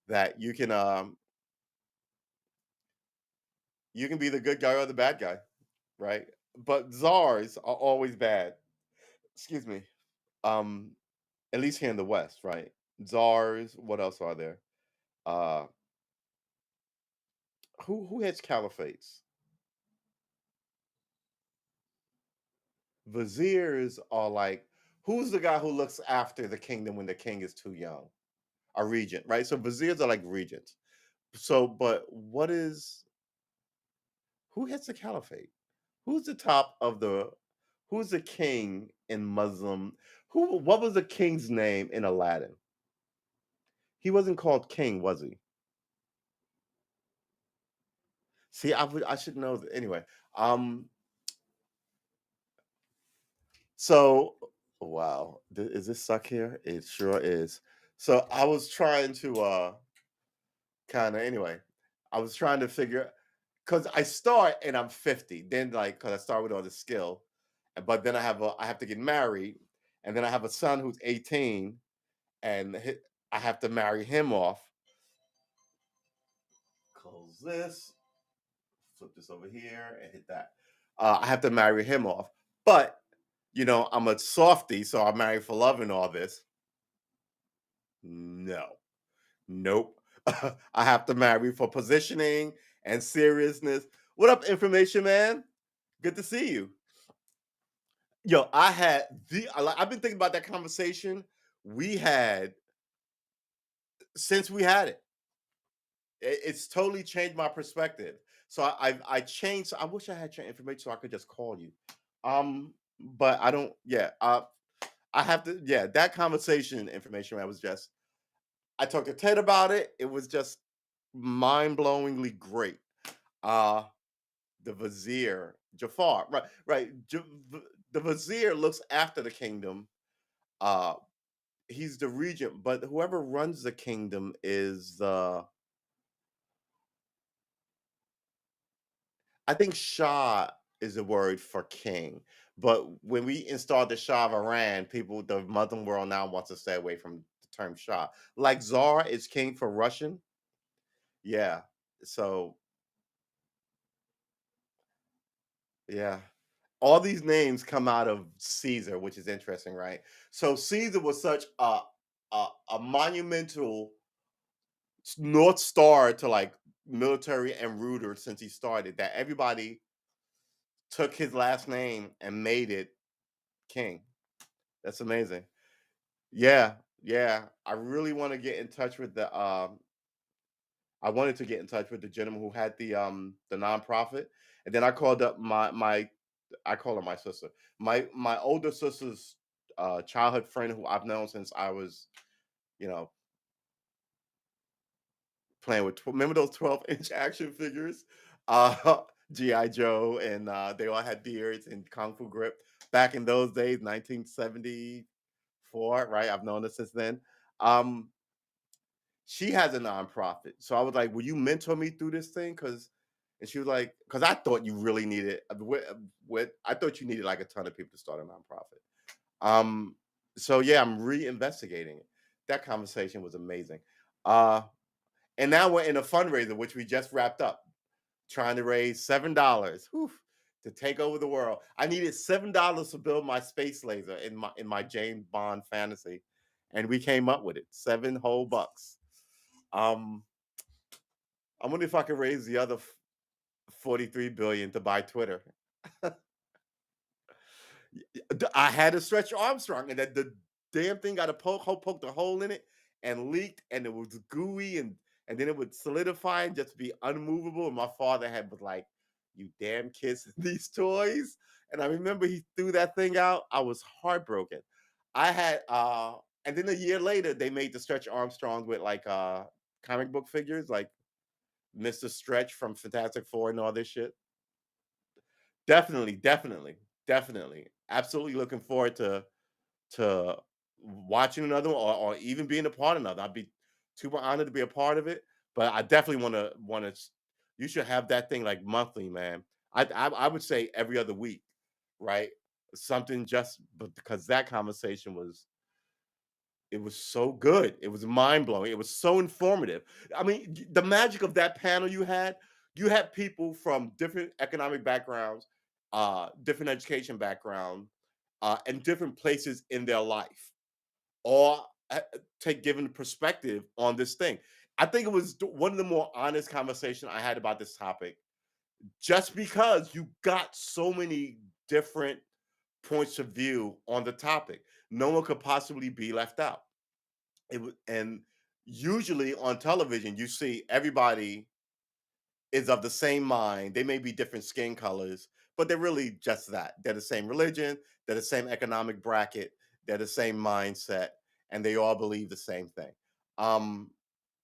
that you can be the good guy or the bad guy, right? But czars are always bad. Excuse me. Um, at least here in the West, right? Czars. What else are there? Uh, who heads caliphates? Viziers are like who's the guy who looks after the kingdom when the king is too young? A regent, right? So viziers are like regents. So, but what is who heads the caliphate? Who's the top of the who's the king in Muslim? Who what was the king's name in Aladdin? He wasn't called king, was he? See, I should know anyway. Um so wow, is this suck here? It sure is. So I was trying to kind of anyway. I was trying to figure because I start and I'm 50. Then like because I start with all the skill, but then I have to get married, and then I have a son who's 18, and I have to marry him off. Close this, flip this over here, and hit that. I have to marry him off, but I'm a softie, so I'm married for love and all this. No, nope. I have to marry for positioning and seriousness. What up, information man? Good to see you. Yo, I've been thinking about that conversation we had since we had it. It's totally changed my perspective. So I changed. I wish I had your information so I could just call you. But I don't. Yeah. I have to. Yeah, that conversation information. I was just. I talked to Ted about it. It was just. mind-blowingly great. Uh the vizier, Jafar, right, right. The vizier looks after the kingdom. Uh he's the regent, but whoever runs the kingdom is I think Shah is the word for king. But when we installed the Shah of Iran, people, the Muslim world now wants to stay away from the term Shah. Like Tsar is king for Russian. Yeah. So yeah. All these names come out of Caesar, which is interesting, right? So Caesar was such a monumental north star to like military and ruler since he started that everybody took his last name and made it king. That's amazing. Yeah, yeah. I really want to get in touch with the I wanted to get in touch with the gentleman who had the nonprofit. And then I called up my I call her my sister. My older sister's childhood friend who I've known since I was, you know, playing with remember those 12-inch action figures? G.I. Joe, and they all had beards and Kung Fu grip. Back in those days, 1974, right? I've known her since then. Um, she has a nonprofit. So I was like, "Will you mentor me through this thing?" And she was like, "Because I thought you really needed with I thought you needed like a ton of people to start a nonprofit." Um, so yeah, I'm reinvestigating it. That conversation was amazing. Uh, and now we're in a fundraiser, which we just wrapped up, trying to raise $7 to take over the world. I needed $7 to build my space laser in my James Bond fantasy, and we came up with it, 7 whole bucks. Um, I wonder if I could raise the other 43 billion to buy Twitter. I had to stretch Armstrong, and that the damn thing got a poked a hole in it and leaked, and it was gooey, and then it would solidify and just be unmovable. And my father had was like, "You damn kids, these toys." And I remember he threw that thing out. I was heartbroken. I had and then a year later they made the Stretch Armstrong with like comic book figures like Mr. Stretch from Fantastic Four and all this shit. Definitely, definitely, definitely. Absolutely looking forward to watching another one or even being a part of another. I'd be super honored to be a part of it. But I definitely wanna you should have that thing like monthly, man. I would say every other week, right? Something just but because that conversation was it was so good. It was mind blowing. It was so informative. I mean, the magic of that panel you had people from different economic backgrounds, different education background, and different places in their life, all take given perspective on this thing. I think it was one of the more honest conversations I had about this topic, just because you got so many different points of view on the topic. No one could possibly be left out. And usually on television, you see everybody is of the same mind. They may be different skin colors, but they're really just that. They're the same religion, they're the same economic bracket, they're the same mindset, and they all believe the same thing. Um,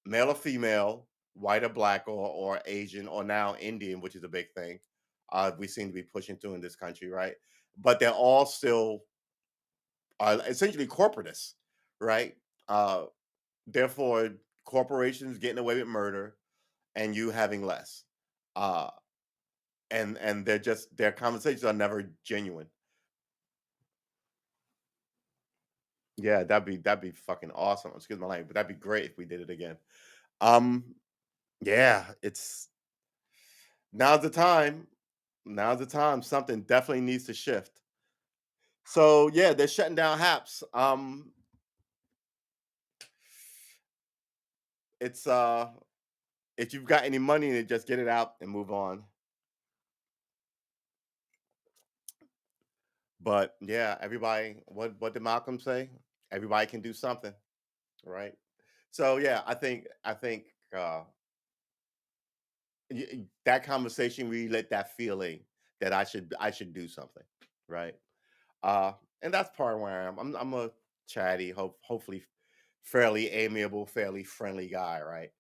Male or female, white or black or Asian or now Indian, which is a big thing. We seem to be pushing through in this country, right? But they're all still essentially corporatists, right? Uh, Therefore, corporations getting away with murder and you having less. Uh, and they're just their conversations are never genuine. Yeah, that'd be fucking awesome. Excuse my language, but that'd be great if we did it again. Um, yeah, it's now's the time. Now's the time. Something definitely needs to shift. So yeah, they're shutting down Haps. It's if you've got any money in it, just get it out and move on. But yeah, everybody, what did Malcolm say? Everybody can do something, right? So yeah, I think that conversation really let that feeling that I should do something, right? Uh, and that's part of where I am. I'm a chatty, hopefully fairly amiable, fairly friendly guy, right?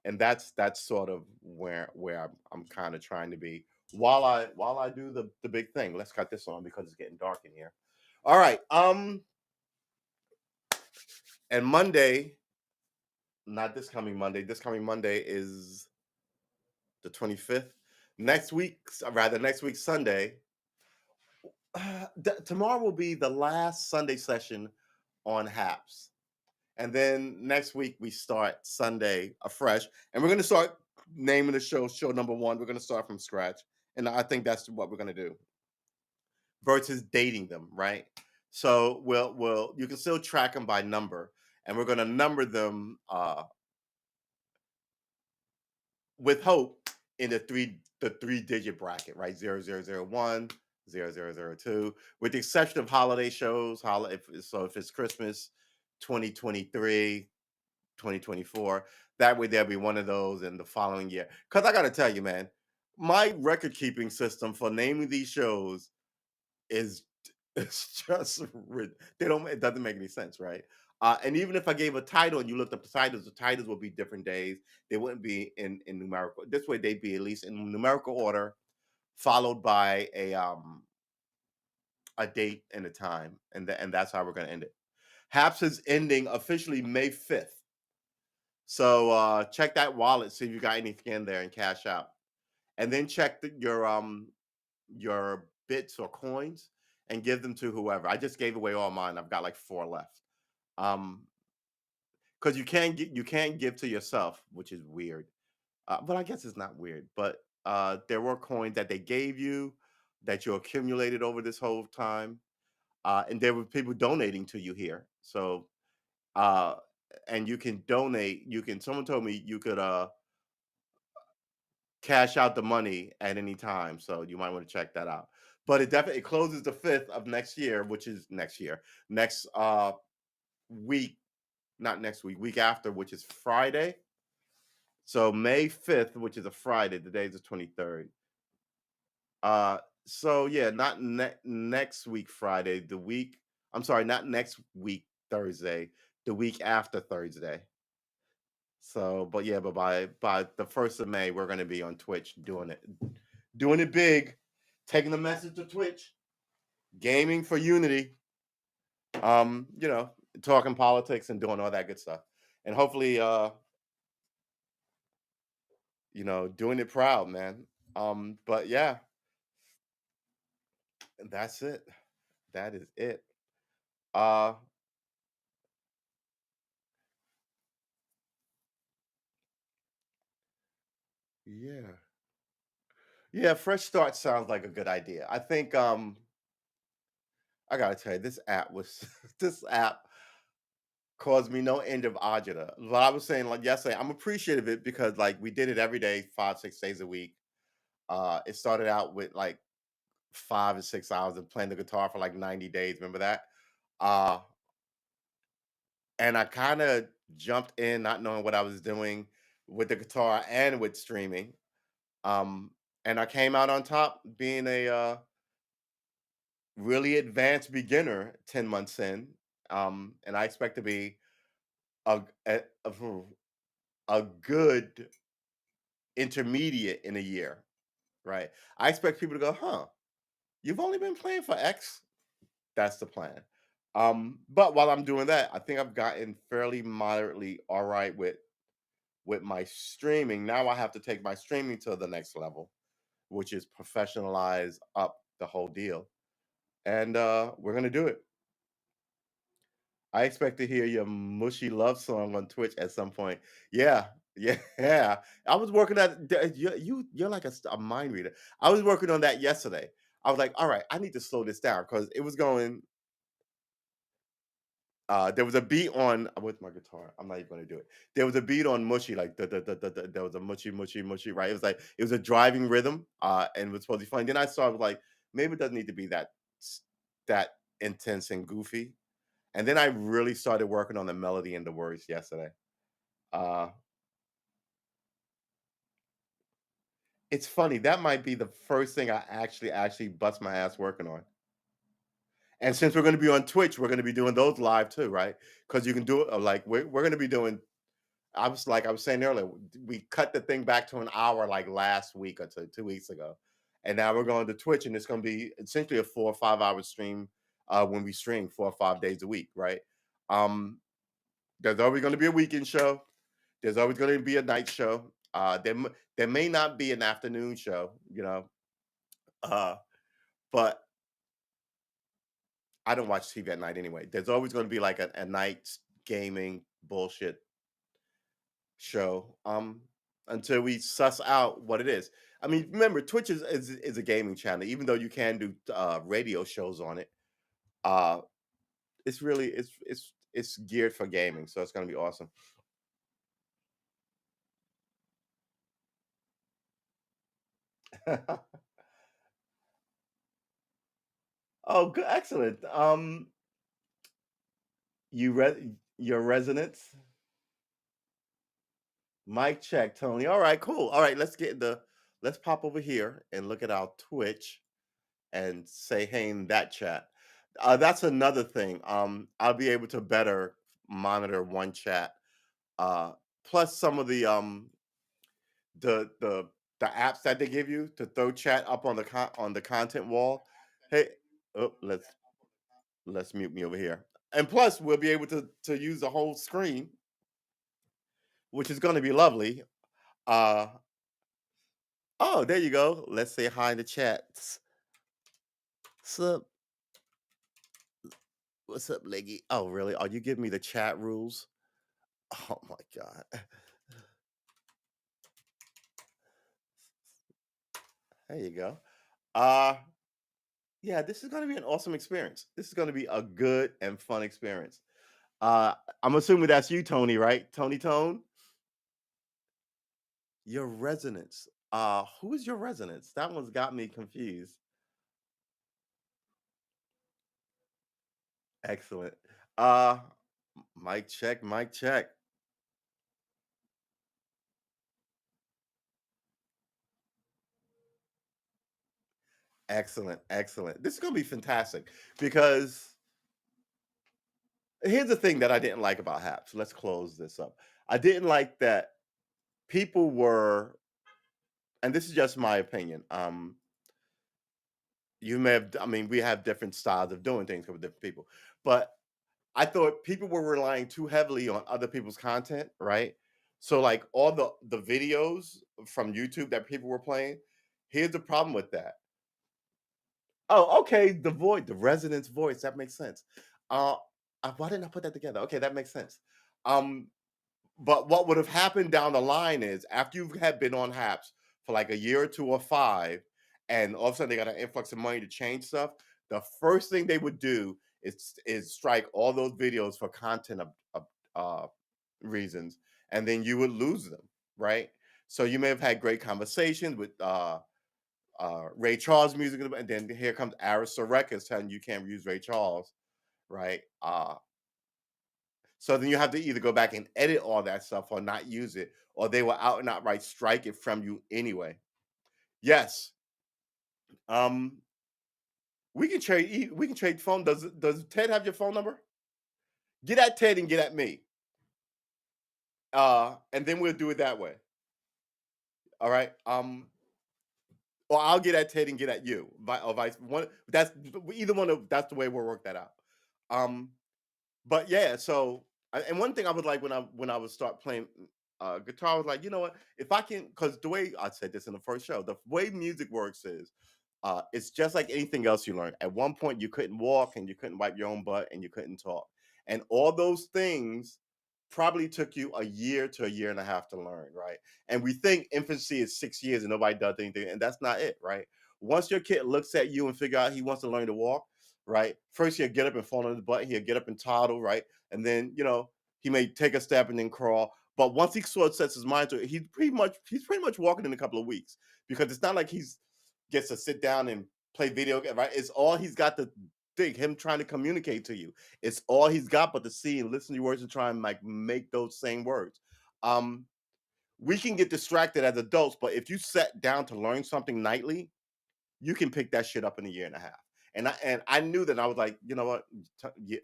And that's sort of where I'm kind of trying to be while I do the big thing. Let's cut this on because it's getting dark in here. All right. And Monday, not this coming Monday. This coming Monday is the 25th. Next week, rather next week Sunday. Tomorrow will be the last Sunday session on Haps. And then next week we start Sunday afresh, and we're going to start naming the show number one. We're going to start from scratch, and I think that's what we're going to do versus dating them, right? So we'll you can still track them by number, and we're going to number them with hope in the three digit bracket, right? 0001, 0002, with the exception of holiday shows. If it's Christmas 2023, 2024. That way there'll be one of those in the following year. Because I got to tell you, man, my record keeping system for naming these shows is it's just they don't it doesn't make any sense, right? And even if I gave a title and you looked up the titles would be different days. They wouldn't be in numerical. This way they'd be at least in numerical order, followed by a date and a time, and that's how we're gonna end it. Haps is ending officially May 5th. So check that wallet, see if you got anything in there and cash out. And then check your bits or coins and give them to whoever. I just gave away all mine. I've got like four left. Um, because you can't give to yourself, which is weird. But I guess it's not weird. But there were coins that they gave you that you accumulated over this whole time. And there were people donating to you here. So uh and you can donate, someone told me you could cash out the money at any time. So you might want to check that out. But it closes the 5th of next year, which is next year. Next week, not next week, week after, which is Friday. So May 5th, which is a Friday, the day is the 23rd. So yeah, not next week Friday, the week I'm sorry, not next week Thursday, the week after Thursday. So, but yeah, but by the 1st of May, we're gonna be on Twitch doing it big, taking the message to Twitch, gaming for unity. You know, talking politics and doing all that good stuff, and hopefully, doing it proud, man. But yeah, that's it. That is it. Uh, yeah, yeah. Fresh start sounds like a good idea. I think. I gotta tell you, this app was this app caused me no end of agita. What I was saying like yesterday, I'm appreciative of it because like we did it every day, 5, 6 days a week. It started out with like 5 or 6 hours of playing the guitar for like 90 days. Remember that? Uh, and I kind of jumped in, not knowing what I was doing with the guitar and with streaming. Um, and I came out on top being a really advanced beginner 10 months in. And I expect to be a a good intermediate in a year, right? I expect people to go, huh, you've only been playing for X. That's the plan. But while I'm doing that, I think I've gotten fairly moderately all right with my streaming. Now I have to take my streaming to the next level, which is professionalize up the whole deal. And we're gonna do it. I expect to hear your mushy love song on Twitch at some point. Yeah, yeah. I was working at you're like a mind reader. I was working on that yesterday. I was like, all right, I need to slow this down because it was going. There was a beat on with my guitar. I'm not even gonna do it. There was a beat on mushy, like there was a mushy, right? It was a driving rhythm, and it was supposed to be funny. Then I saw I was like, maybe it doesn't need to be that intense and goofy. And then I really started working on the melody and the words yesterday. Uh, it's funny, that might be the first thing I actually bust my ass working on. And since we're gonna be on Twitch, we're gonna be doing those live too, right? Because you can do it like we're gonna be doing I was saying earlier, we cut the thing back to an hour like last week or 2 weeks ago, and now we're going to Twitch, and it's going to be essentially a 4 or 5 hour stream when we stream 4 or 5 days a week, right? Um, there's always going to be a weekend show. There's always going to be a night show. There may not be an afternoon show, uh, but I don't watch TV at night anyway. There's always going to be like a night gaming bullshit show until we suss out what it is. I mean, remember, Twitch is a gaming channel, even though you can do radio shows on it. Uh, it's really it's geared for gaming, so it's gonna be awesome. Oh, good, excellent. Your resonance. Mic check, Tony. All right, cool. All right, let's pop over here and look at our Twitch and say hey in that chat. That's another thing. I'll be able to better monitor one chat. Uh, Plus some of the the apps that they give you to throw chat up on on the content wall. Hey, oh, let's mute me over here. And plus, we'll be able to use the whole screen, which is going to be lovely. Uh, oh, there you go. Let's say hi in the chats. Sup? What's up, Leggy? Oh, really? Are you giving me the chat rules? Oh my god. There you go. Uh yeah, this is gonna be an awesome experience. This is gonna be a good and fun experience. Uh I'm assuming that's you, Tony, right? Tony Tone? Your resonance. Who is your resonance? That one's got me confused. Excellent. Uh Mic check, mic check. Excellent, excellent. This is gonna be fantastic because here's the thing that I didn't like about Haps. Let's close this up. I didn't like that people were, and this is just my opinion. You may have, I mean, we have different styles of doing things with different people, but I thought people were relying too heavily on other people's content, right? So, like all the videos from YouTube that people were playing, here's the problem with that. Oh, okay, the resonance voice, that makes sense. Uh, why didn't I put that together? Okay, that makes sense. Um, But what would have happened down the line is after you had been on Haps for like a year or 2 or 5, and all of a sudden they got an influx of money to change stuff, the first thing they would do is strike all those videos for content reasons, and then you would lose them, right? So you may have had great conversations with Ray Charles music, and then here comes Arista Records telling you can't use Ray Charles, right? So then you have to either go back and edit all that stuff or not use it, or they will out and outright strike it from you anyway. Yes. Um, we can trade phone. Does Ted have your phone number? Get at Ted and get at me. And then we'll do it that way. All right. Or I'll get at Ted and get at you. Or vice one. That's either one of that's the way we'll work that out. Um, But yeah, so and one thing I would like when I would start playing guitar, I was like, you know what? If I can, because the way I said this in the first show, the way music works is it's just like anything else you learn. At one point, you couldn't walk and you couldn't wipe your own butt and you couldn't talk, and all those things probably took you a year to a year and a half to learn, right? And we think infancy is 6 years and nobody does anything, and that's not it, right? Once your kid looks at you and figure out he wants to learn to walk, right? First he'll get up and fall on his butt, he'll get up and toddle, right? And then he may take a step and then crawl. But once he sort of sets his mind to it, he's pretty much walking in a couple of weeks because it's not like he's gets to sit down and play video game, right? It's all he's got to think, him trying to communicate to you. It's all he's got but to see and listen to your words and try and like make those same words. Um, we can get distracted as adults, but if you sat down to learn something nightly, you can pick that shit up in a year and a half. And I knew that I was like, you know what? Yeah,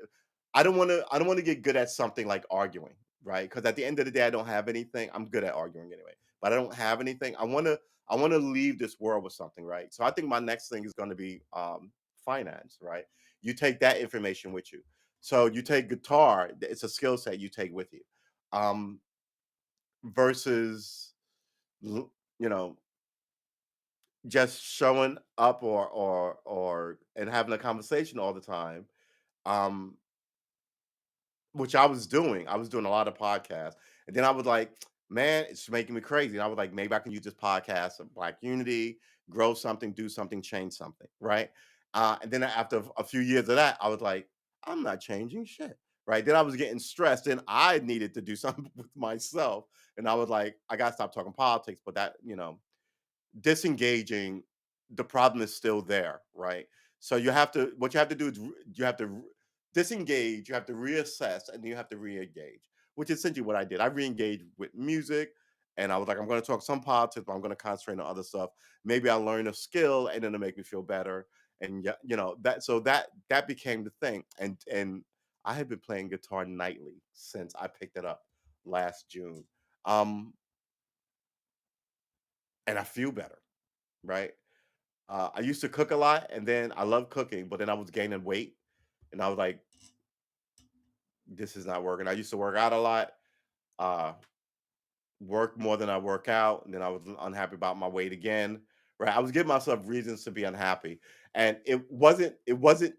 I don't want to get good at something like arguing right? Because at the end of the day, I don't have anything. I'm good at arguing anyway, but I don't have anything. I want to leave this world with something, right? So I think my next thing is going to be finance, right? You take that information with you. So you take guitar, it's a skill set you take with you. Um, versus you know just showing up or and having a conversation all the time. um which I was doing. I was doing a lot of podcasts. And then I was like, man, it's making me crazy. And I was like, maybe I can use this podcast of Black Unity, grow something, do something, change something. Right. And then after a few years of that, I was like, I'm not changing shit. Right. Then I was getting stressed. Then I needed to do something with myself. And I was like, I got to stop talking politics. But that, disengaging, the problem is still there, right? So what you have to do is you have to disengage, you have to reassess, and then you have to re-engage, which is essentially what I did. I re-engaged with music, and I was like, I'm going to talk some politics, but I'm going to concentrate on other stuff. Maybe I learn a skill, and then it'll make me feel better. And yeah, that became the thing. And I had been playing guitar nightly since I picked it up last June. Um, and I feel better, right? I used to cook a lot, and then I love cooking, but then I was gaining weight, and I was like, "This is not working." I used to work out a lot, uh, work more than I work out, and then I was unhappy about my weight again. Right? I was giving myself reasons to be unhappy, and it wasn't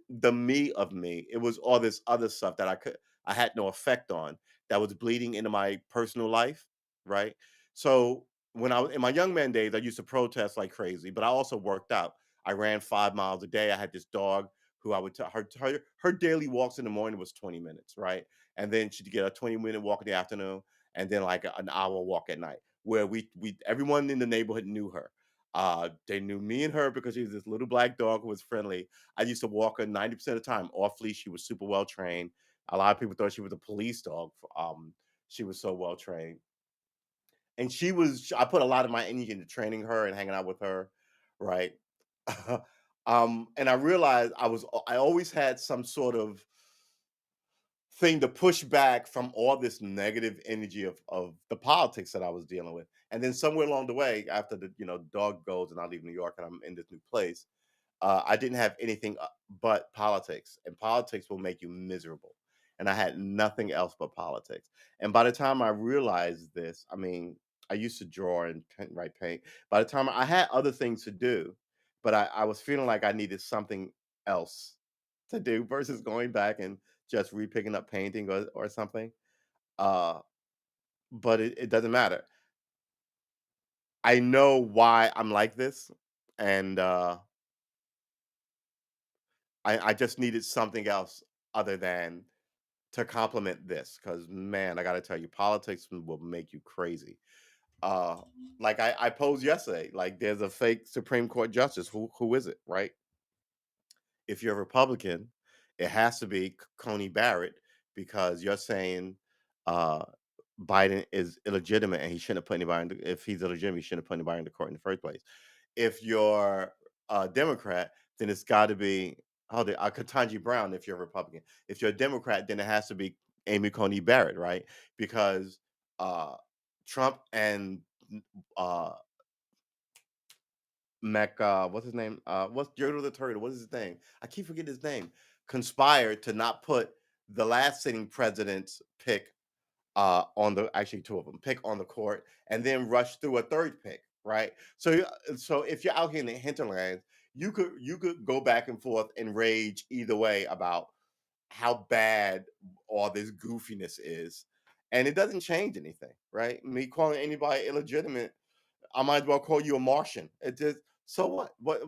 the me of me. It was all this other stuff that I had no effect on that was bleeding into my personal life. Right? So when I was in my young man days, I used to protest like crazy, but I also worked out. I ran 5 miles a day. I had this dog who I would tell her daily walks in the morning was 20 minutes, right? And then she'd get a 20-minute walk in the afternoon, and then like an hour walk at night where we everyone in the neighborhood knew her. They knew me and her because she was this little black dog who was friendly. I used to walk her 90% of the time off leash. She was super well trained. A lot of people thought she was a police dog. She was so well trained, and I put a lot of my energy into training her and hanging out with her, right? And I realized I always had some sort of thing to push back from all this negative energy of the politics that I was dealing with. And then somewhere along the way, after the dog goes and I leave New York and I'm in this new place, I didn't have anything but politics, and politics will make you miserable. And I had nothing else but politics. And by the time I realized this, I mean, I used to draw and write paint. By the time I had other things to do, but I was feeling like I needed something else to do versus going back and just repicking up painting or something. Uh, but it doesn't matter. I know why I'm like this, and I just needed something else other than to complement this. Because man, I got to tell you, politics will make you crazy. Uh, like I posed yesterday, like there's a fake Supreme Court justice. Who is it, right? If you're a Republican, it has to be Coney Barrett because you're saying uh, Biden is illegitimate and he shouldn't have put anybody in if he's illegitimate, he shouldn't have put anybody in the court in the first place. If you're a Democrat, then it's got to be Ketanji Brown. If you're a Republican, if you're a Democrat, then it has to be Amy Coney Barrett, right? Because uh, Trump and uh, what's his name? What's Joe the Turtle? What is his name? I keep forgetting his name. Conspired to not put the last sitting president's pick on the actually two of them pick on the court, and then rush through a third pick, right? So if you're out here in the hinterlands, you could go back and forth and rage either way about how bad all this goofiness is, and it doesn't change anything, right? Me calling anybody illegitimate, I might as well call you a Martian. It just so what?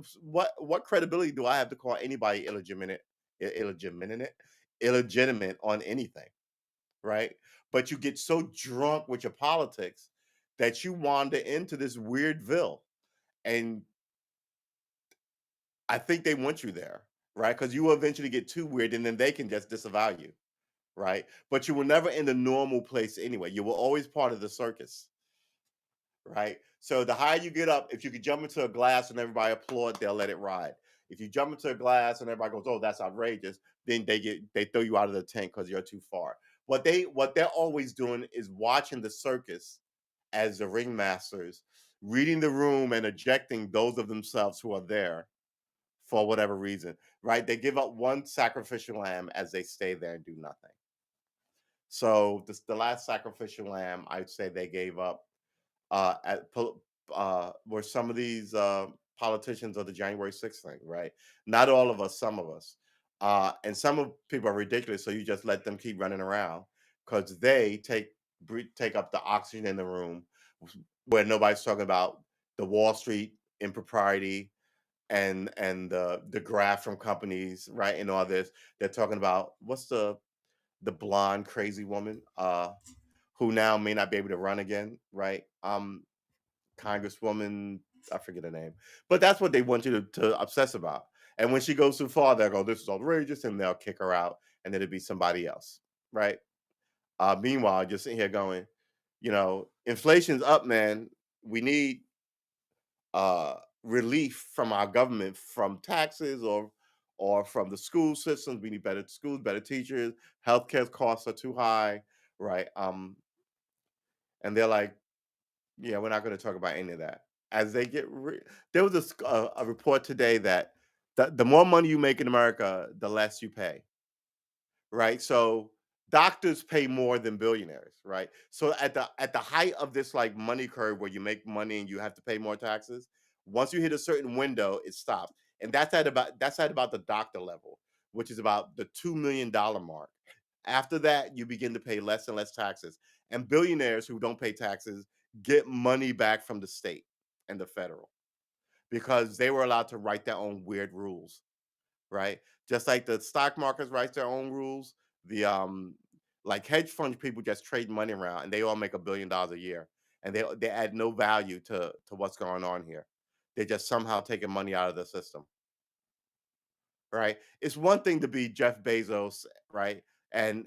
What credibility do I have to call anybody illegitimate, illegitimate on anything, right? But you get so drunk with your politics that you wander into this weirdville, and I think they want you there, right? Because you will eventually get too weird, and then they can just disavow you, right? But you were never in the normal place anyway. You were always part of the circus, right? So the higher you get up, if you could jump into a glass and everybody applaud, they'll let it ride. If you jump into a glass and everybody goes, "Oh, that's outrageous," then they throw you out of the tent because you're too far. what they're always doing is watching the circus as the ringmasters, reading the room and ejecting those of themselves who are there for whatever reason, right? They give up one sacrificial lamb as they stay there and do nothing. So this, the last sacrificial lamb, I'd say they gave up were some of these politicians of the January 6th thing, right? Not all of us, some of us. And some of people are ridiculous, so you just let them keep running around because they take up the oxygen in the room where nobody's talking about the Wall Street impropriety and the graft from companies, right? And all this. They're talking about what's the blonde crazy woman who now may not be able to run again, right? Congresswoman, I forget her name, but that's what they want you to obsess about. And when she goes too far, they'll go, "This is outrageous," and they'll kick her out, and then it'll be somebody else, right? Meanwhile, just sitting here going, inflation's up, man. We need relief from our government, from taxes or from the school systems. We need better schools, better teachers. Healthcare costs are too high, right? And they're like, yeah, we're not going to talk about any of that. As they there was a report today that the more money you make in America, the less you pay, right? So doctors pay more than billionaires, right? So at the height of this like money curve where you make money and you have to pay more taxes, once you hit a certain window, it stops. And that's at about the doctor level, which is about the $2 million mark. After that, you begin to pay less and less taxes. And billionaires who don't pay taxes get money back from the state and the federal because they were allowed to write their own weird rules, right? Just like the stock markets write their own rules, the like hedge fund people just trade money around and they all make $1 billion a year, and they add no value to what's going on here. They're just somehow taking money out of the system, right? It's one thing to be Jeff Bezos, right? And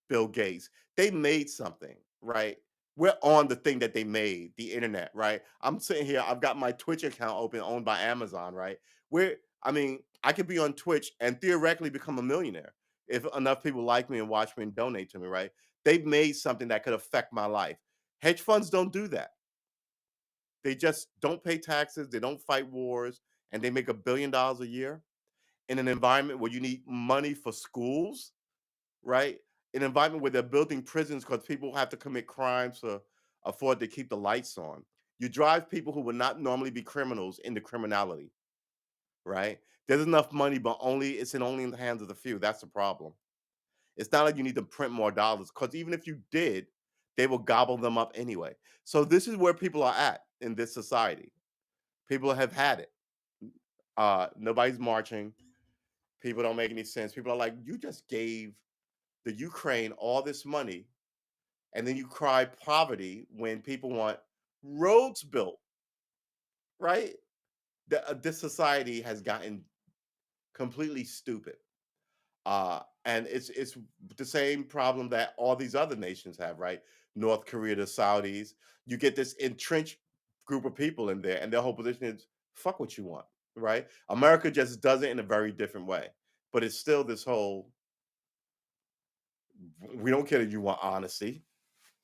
Bill Gates. They made something, right? We're on the thing that they made, the internet, right? I'm sitting here, I've got my Twitch account open owned by Amazon, right? Where I mean, I could be on Twitch and theoretically become a millionaire if enough people like me and watch me and donate to me, right? They've made something that could affect my life. Hedge funds don't do that. They just don't pay taxes, they don't fight wars, and they make $1 billion a year in an environment where you need money for schools, right? An environment where they're building prisons because people have to commit crimes to afford to keep the lights on. You drive people who would not normally be criminals into criminality, right? There's enough money, but only in the hands of the few. That's the problem. It's not like you need to print more dollars because even if you did, they will gobble them up anyway. So this is where people are at in this society. People have had it. Nobody's marching. People don't make any sense. People are like, you just gave the Ukraine all this money, and then you cry poverty when people want roads built, right? This society has gotten completely stupid, and it's the same problem that all these other nations have, right? North Korea, the Saudis. You get this entrenched group of people in there, and their whole position is fuck what you want, right? America just does it in a very different way, but it's still this whole we don't care if you want honesty.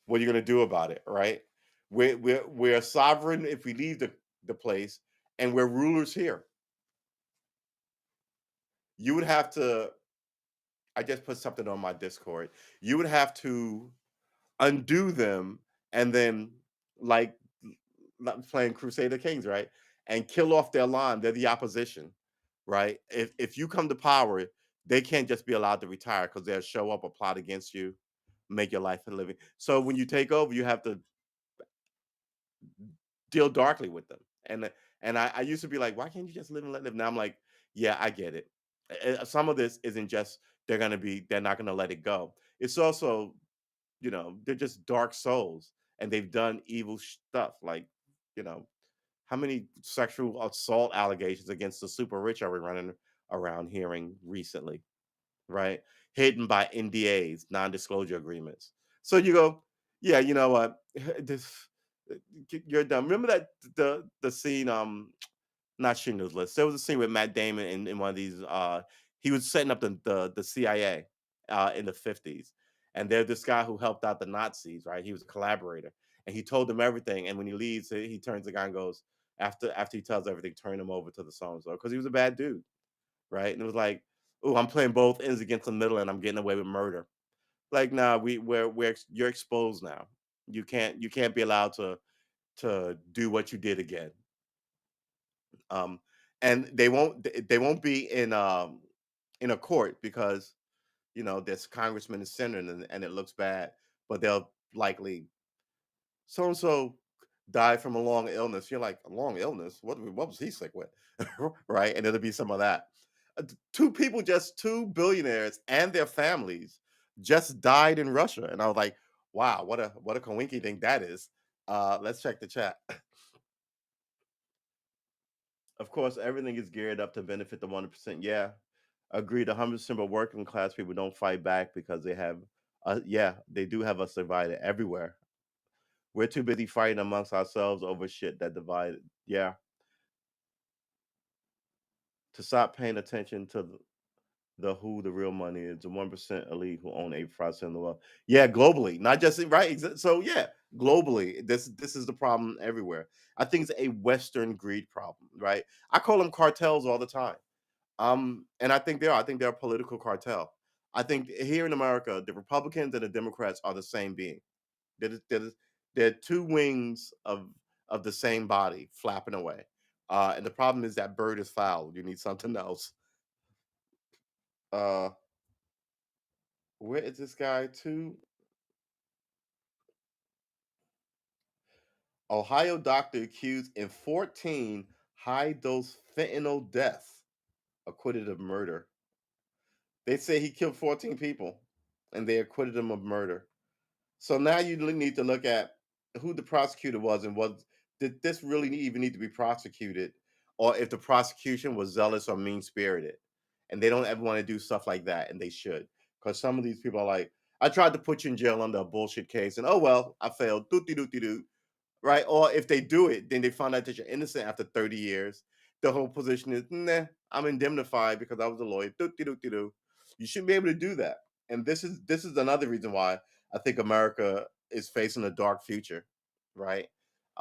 What are you going to do about it, right? We're sovereign if we leave the place, and we're rulers here. You would have to. I just put something on my Discord. You would have to undo them, and then like playing Crusader Kings, right? And kill off their line. They're the opposition, right? If you come to power, they can't just be allowed to retire because they'll show up or plot against you, make your life a living. So when you take over, you have to deal darkly with them. And I used to be like, why can't you just live and let live? Now I'm like, yeah, I get it. Some of this isn't just they're not gonna let it go. It's also, they're just dark souls and they've done evil stuff. Like, you know, how many sexual assault allegations against the super rich are we running around hearing recently? Right? Hidden by NDAs, non-disclosure agreements. So you go, yeah, you know what? This you're done. Remember that the scene, not Schindler's List. There was a scene with Matt Damon in one of these. He was setting up the CIA in the 50s. And they're this guy who helped out the Nazis, right? He was a collaborator, and he told them everything. And when he leaves, he turns the guy and goes, after he tells everything, turn him over to the so and so because he was a bad dude, right? And it was like, oh, I'm playing both ends against the middle, and I'm getting away with murder. Like, nah, you're exposed now. You can't be allowed to do what you did again. Um, and they won't be in a court because there's congressman and senator, and it looks bad, but they'll likely so and so died from a long illness. You're like, a long illness? What was he sick with? Right? And it'll be some of that. Two billionaires and their families just died in Russia. And I was like, wow, what a coinky thing that is. Let's check the chat. Of course, everything is geared up to benefit the 1%. Yeah, agreed 100%, but working class people don't fight back because they do have us divided everywhere. We're too busy fighting amongst ourselves over shit that divided. Yeah, to stop paying attention to the who the real money is, the 1% elite who own 8% of the world. Yeah, globally, not just right. So yeah, globally, this is the problem everywhere. I think it's a Western greed problem, right? I call them cartels all the time. And I think they are. I think they're a political cartel. I think here in America, the Republicans and the Democrats are the same being. They're, they're two wings of the same body flapping away. And the problem is that bird is foul. You need something else. Uh, where is this guy to? Ohio doctor accused in 14 high dose fentanyl deaths, acquitted of murder. They say he killed 14 people and they acquitted him of murder. So now you need to look at who the prosecutor was and did this really even need to be prosecuted, or if the prosecution was zealous or mean spirited, and they don't ever want to do stuff like that, and they should, because some of these people are like, I tried to put you in jail under a bullshit case, and oh well, I failed. Doot doot doot, right? Or if they do it, then they find out that you're innocent after 30 years. The whole position is, nah, I'm indemnified because I was a lawyer. Do. You shouldn't be able to do that. And this is another reason why I think America is facing a dark future, right?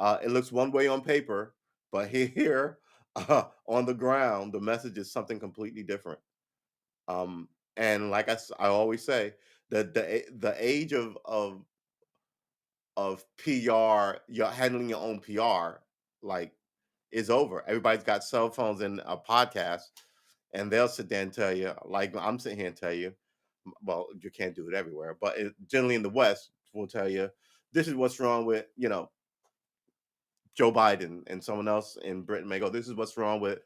It looks one way on paper, but here on the ground, the message is something completely different. And like I always say, the age of PR, you're handling your own PR, like, is over. Everybody's got cell phones and a podcast, and they'll sit there and tell you, like I'm sitting here and tell you, well, you can't do it everywhere, but generally in the West, will tell you, this is what's wrong with, Joe Biden, and someone else in Britain may go, this is what's wrong with,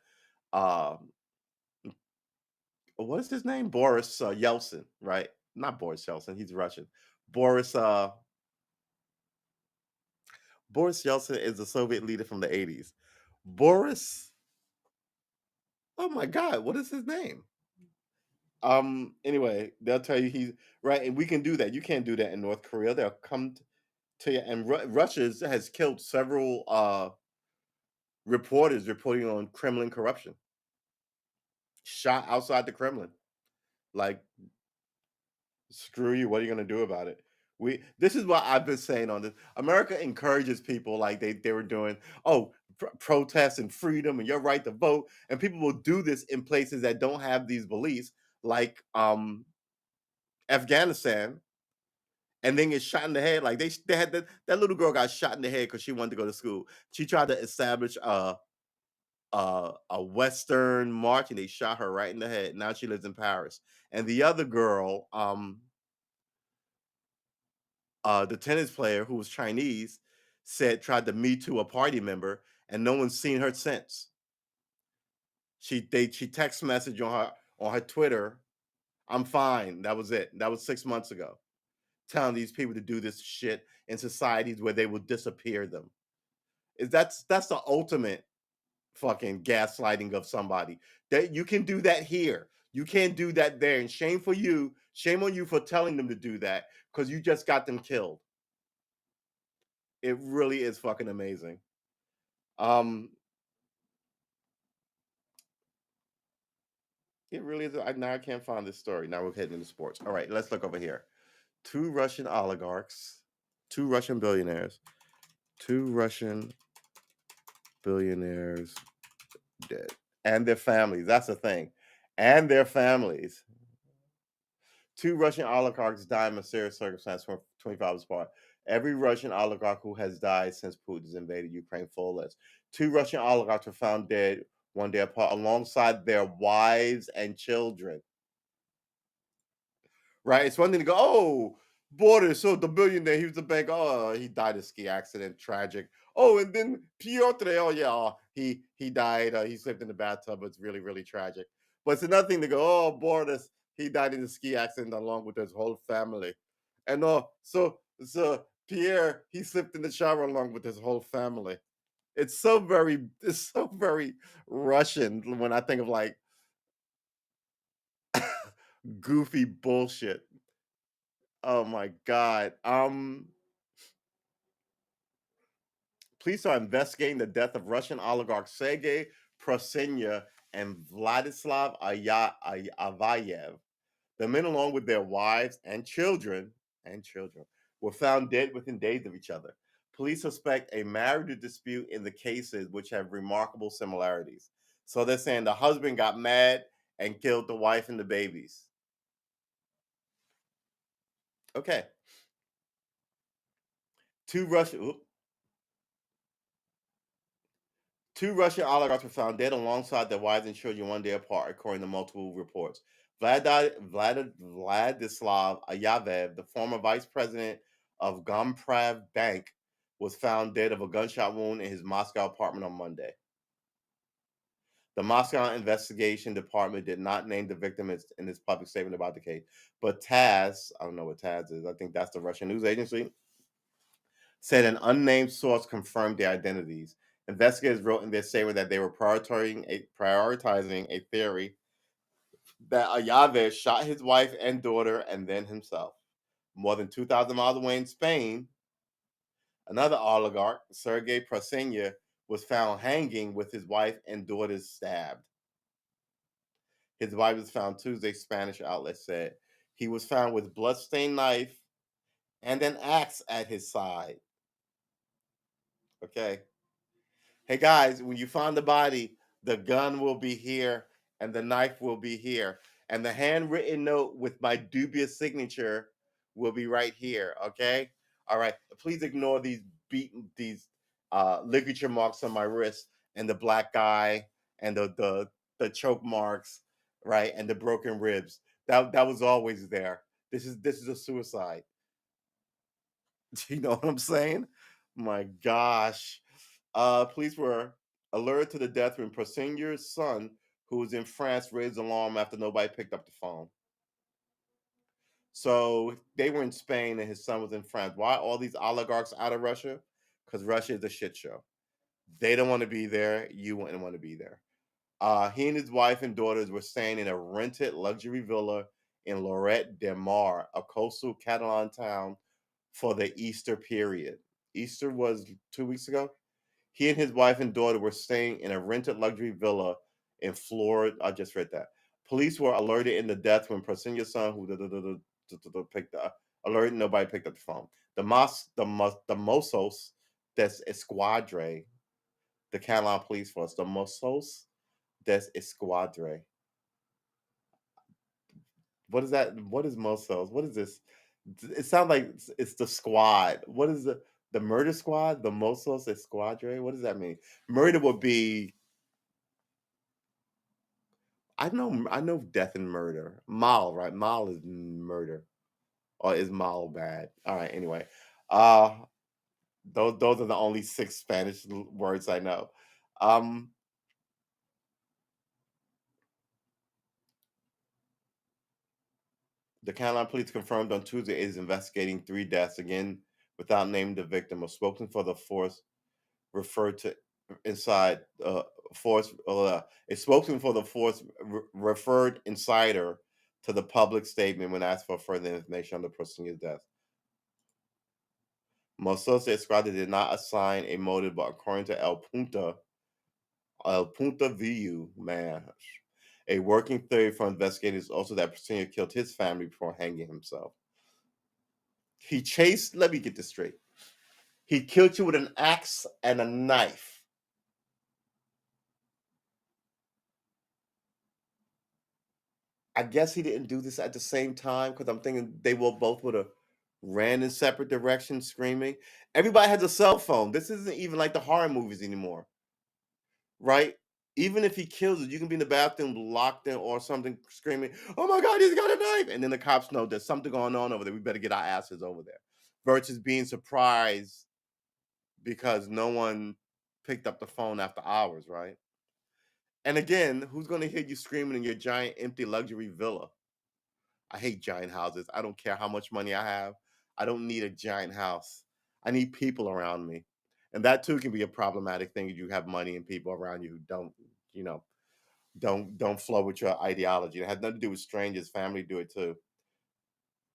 um, what is his name? Boris Yeltsin, right? Not Boris Yeltsin, he's Russian. Boris, uh, Boris Yeltsin is the Soviet leader from the 80s. Boris, oh my God, what is his name? Anyway, they'll tell you he's right, and we can do that. You can't do that in North Korea. They'll come to you, and Russia has killed several reporters reporting on Kremlin corruption, shot outside the Kremlin. Like, screw you. What are you going to do about it? This is what I've been saying on this. America encourages people like they were doing. Oh, protest and freedom and your right to vote, and people will do this in places that don't have these beliefs, like Afghanistan, and then get shot in the head. Like they had that little girl got shot in the head because she wanted to go to school. She tried to establish a Western march, and they shot her right in the head. Now she lives in Paris. And the other girl, the tennis player who was Chinese, said tried to Me Too a party member, and no one's seen her since. She text message on her Twitter, "I'm fine." That was it. That was 6 months ago. Telling these people to do this shit in societies where they will disappear them. That's the ultimate fucking gaslighting of somebody. That you can do that here. You can't do that there. And shame for you. Shame on you for telling them to do that because you just got them killed. It really is fucking amazing. Um, it really is. Now I can't find this story. Now we're heading into sports. All right, let's look over here. 2 Russian oligarchs, 2 Russian billionaires, 2 Russian billionaires dead, and their families. That's the thing, and their families. 2 Russian oligarchs died in mysterious circumstances from 25 years apart. Every Russian oligarch who has died since Putin's invaded Ukraine, full list. 2 Russian oligarchs were found dead one day apart alongside their wives and children. Right? It's one thing to go, oh, border. So the billionaire, he was the bank. Oh, he died in a ski accident. Tragic. Oh, and then Piotr. Oh, yeah, he died. He slipped in the bathtub. It's really, really tragic. But it's another thing to go, oh, Boris, he died in a ski accident along with his whole family. And so Pierre, he slipped in the shower along with his whole family. It's so very Russian when I think of like goofy bullshit. Oh my god. Police are investigating the death of Russian oligarch Sergei Prosenya and Vladislav Avayev. The men, along with their wives and children, were found dead within days of each other. Police suspect a marital dispute in the cases, which have remarkable similarities. So they're saying the husband got mad and killed the wife and the babies. Okay. Two Russian Two Russian oligarchs were found dead alongside their wives and children one day apart, according to multiple reports. Vladislav Ayavev, the former vice president of Gomprav Bank, was found dead of a gunshot wound in his Moscow apartment on Monday. The Moscow Investigation Department did not name the victim in its public statement about the case, but TASS, I don't know what TASS is, I think that's the Russian news agency, said an unnamed source confirmed their identities. Investigators wrote in their statement that they were prioritizing a theory that Ayave shot his wife and daughter and then himself. More than 2,000 miles away in Spain, another oligarch, Sergei Prosenya, was found hanging with his wife and daughters stabbed. His wife was found Tuesday, Spanish outlets said. He was found with bloodstained knife and an axe at his side. Okay. Hey guys, when you find the body, the gun will be here and the knife will be here. And the handwritten note with my dubious signature will be right here. Okay. All right. Please ignore these ligature marks on my wrist and the black eye and the choke marks, right? And the broken ribs. That was always there. This is a suicide. Do you know what I'm saying? My gosh. Police were alerted to the death when Prosenier's son, who was in France, raised alarm after nobody picked up the phone. So they were in Spain and his son was in France. Why all these oligarchs out of Russia? Because Russia is a shit show. They don't want to be there. You wouldn't want to be there. He and his wife and daughters were staying in a rented luxury villa in Lloret de Mar, a coastal Catalan town, for the Easter period. Easter was 2 weeks ago. He and his wife and daughter were staying in a rented luxury villa in Florida. I just read that. Police were alerted in the death when Prosenya's son, who picked up, alerted, nobody picked up the phone. The Mossos des Esquadre, the Catalan police force, the Mossos des Esquadre. What is that? What is Mossos? What is this? It sounds like it's the squad. What is the murder squad? The Mossos Esquadre? What does that mean? Murder would be I know death and murder. Mal, right? Mal is murder. Or is mal bad? All right, anyway. Uh those are the only six Spanish words I know. Um the Catalan police confirmed on Tuesday it is investigating three deaths again without naming the victim. A spokesman for the force referred to inside force a spokesman for the force referred insider to the public statement when asked for further information on the Prosenya's death. Mossos Esquadra did not assign a motive, but according to El Punto Vu, man, a working theory for investigators is also that Prosenia killed his family before hanging himself. He chased, let me get this straight. He killed you with an axe and a knife. I guess he didn't do this at the same time because I'm thinking they will both would have ran in separate directions screaming. Everybody has a cell phone. This isn't even like the horror movies anymore, right? Even if he kills it, you can be in the bathroom locked in or something screaming, "Oh my God, he's got a knife!" And then the cops know there's something going on over there. We better get our asses over there. Versus being surprised because no one picked up the phone after hours, right? And again, who's going to hear you screaming in your giant empty luxury villa? I hate giant houses. I don't care how much money I have. I don't need a giant house. I need people around me. And that too can be a problematic thing if you have money and people around you who don't, you know, don't flow with your ideology. It has nothing to do with strangers. Family do it too.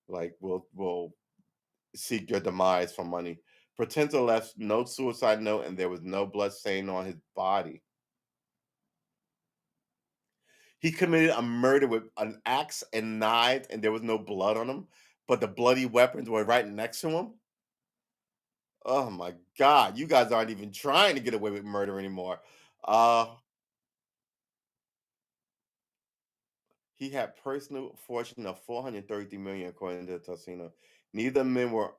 Like will seek your demise for money. Pretender left no suicide note and there was no blood stain on his body. He committed a murder with an axe and knives, and there was no blood on him, but the bloody weapons were right next to him. Oh my God, you guys aren't even trying to get away with murder anymore. Uh, he had personal fortune of 433 million, according to Tassino. Neither men were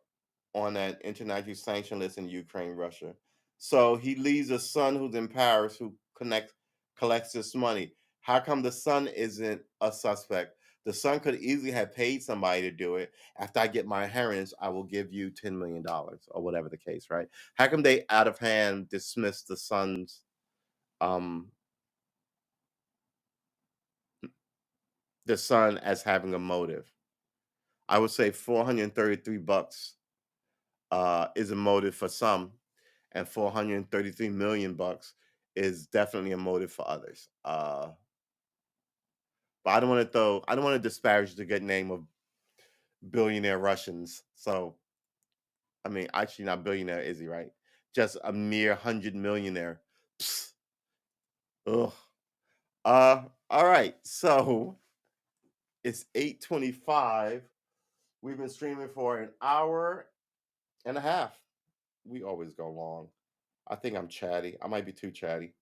on an international sanction list in Ukraine, Russia. So he leaves a son who's in Paris who collects this money. How come the son isn't a suspect? The son could easily have paid somebody to do it. After I get my inheritance, I will give you $10 million or whatever the case, right? How come they out of hand dismiss um the son as having a motive? I would say 433 bucks is a motive for some, and 433 million bucks is definitely a motive for others. But I don't want to disparage the good name of billionaire Russians. So, I mean, actually not billionaire, is he, right? Just a mere 100 millionaire. Psst, ugh. All right. So it's 8:25. We've been streaming for an hour and a half. We always go long. I think I'm chatty. I might be too chatty.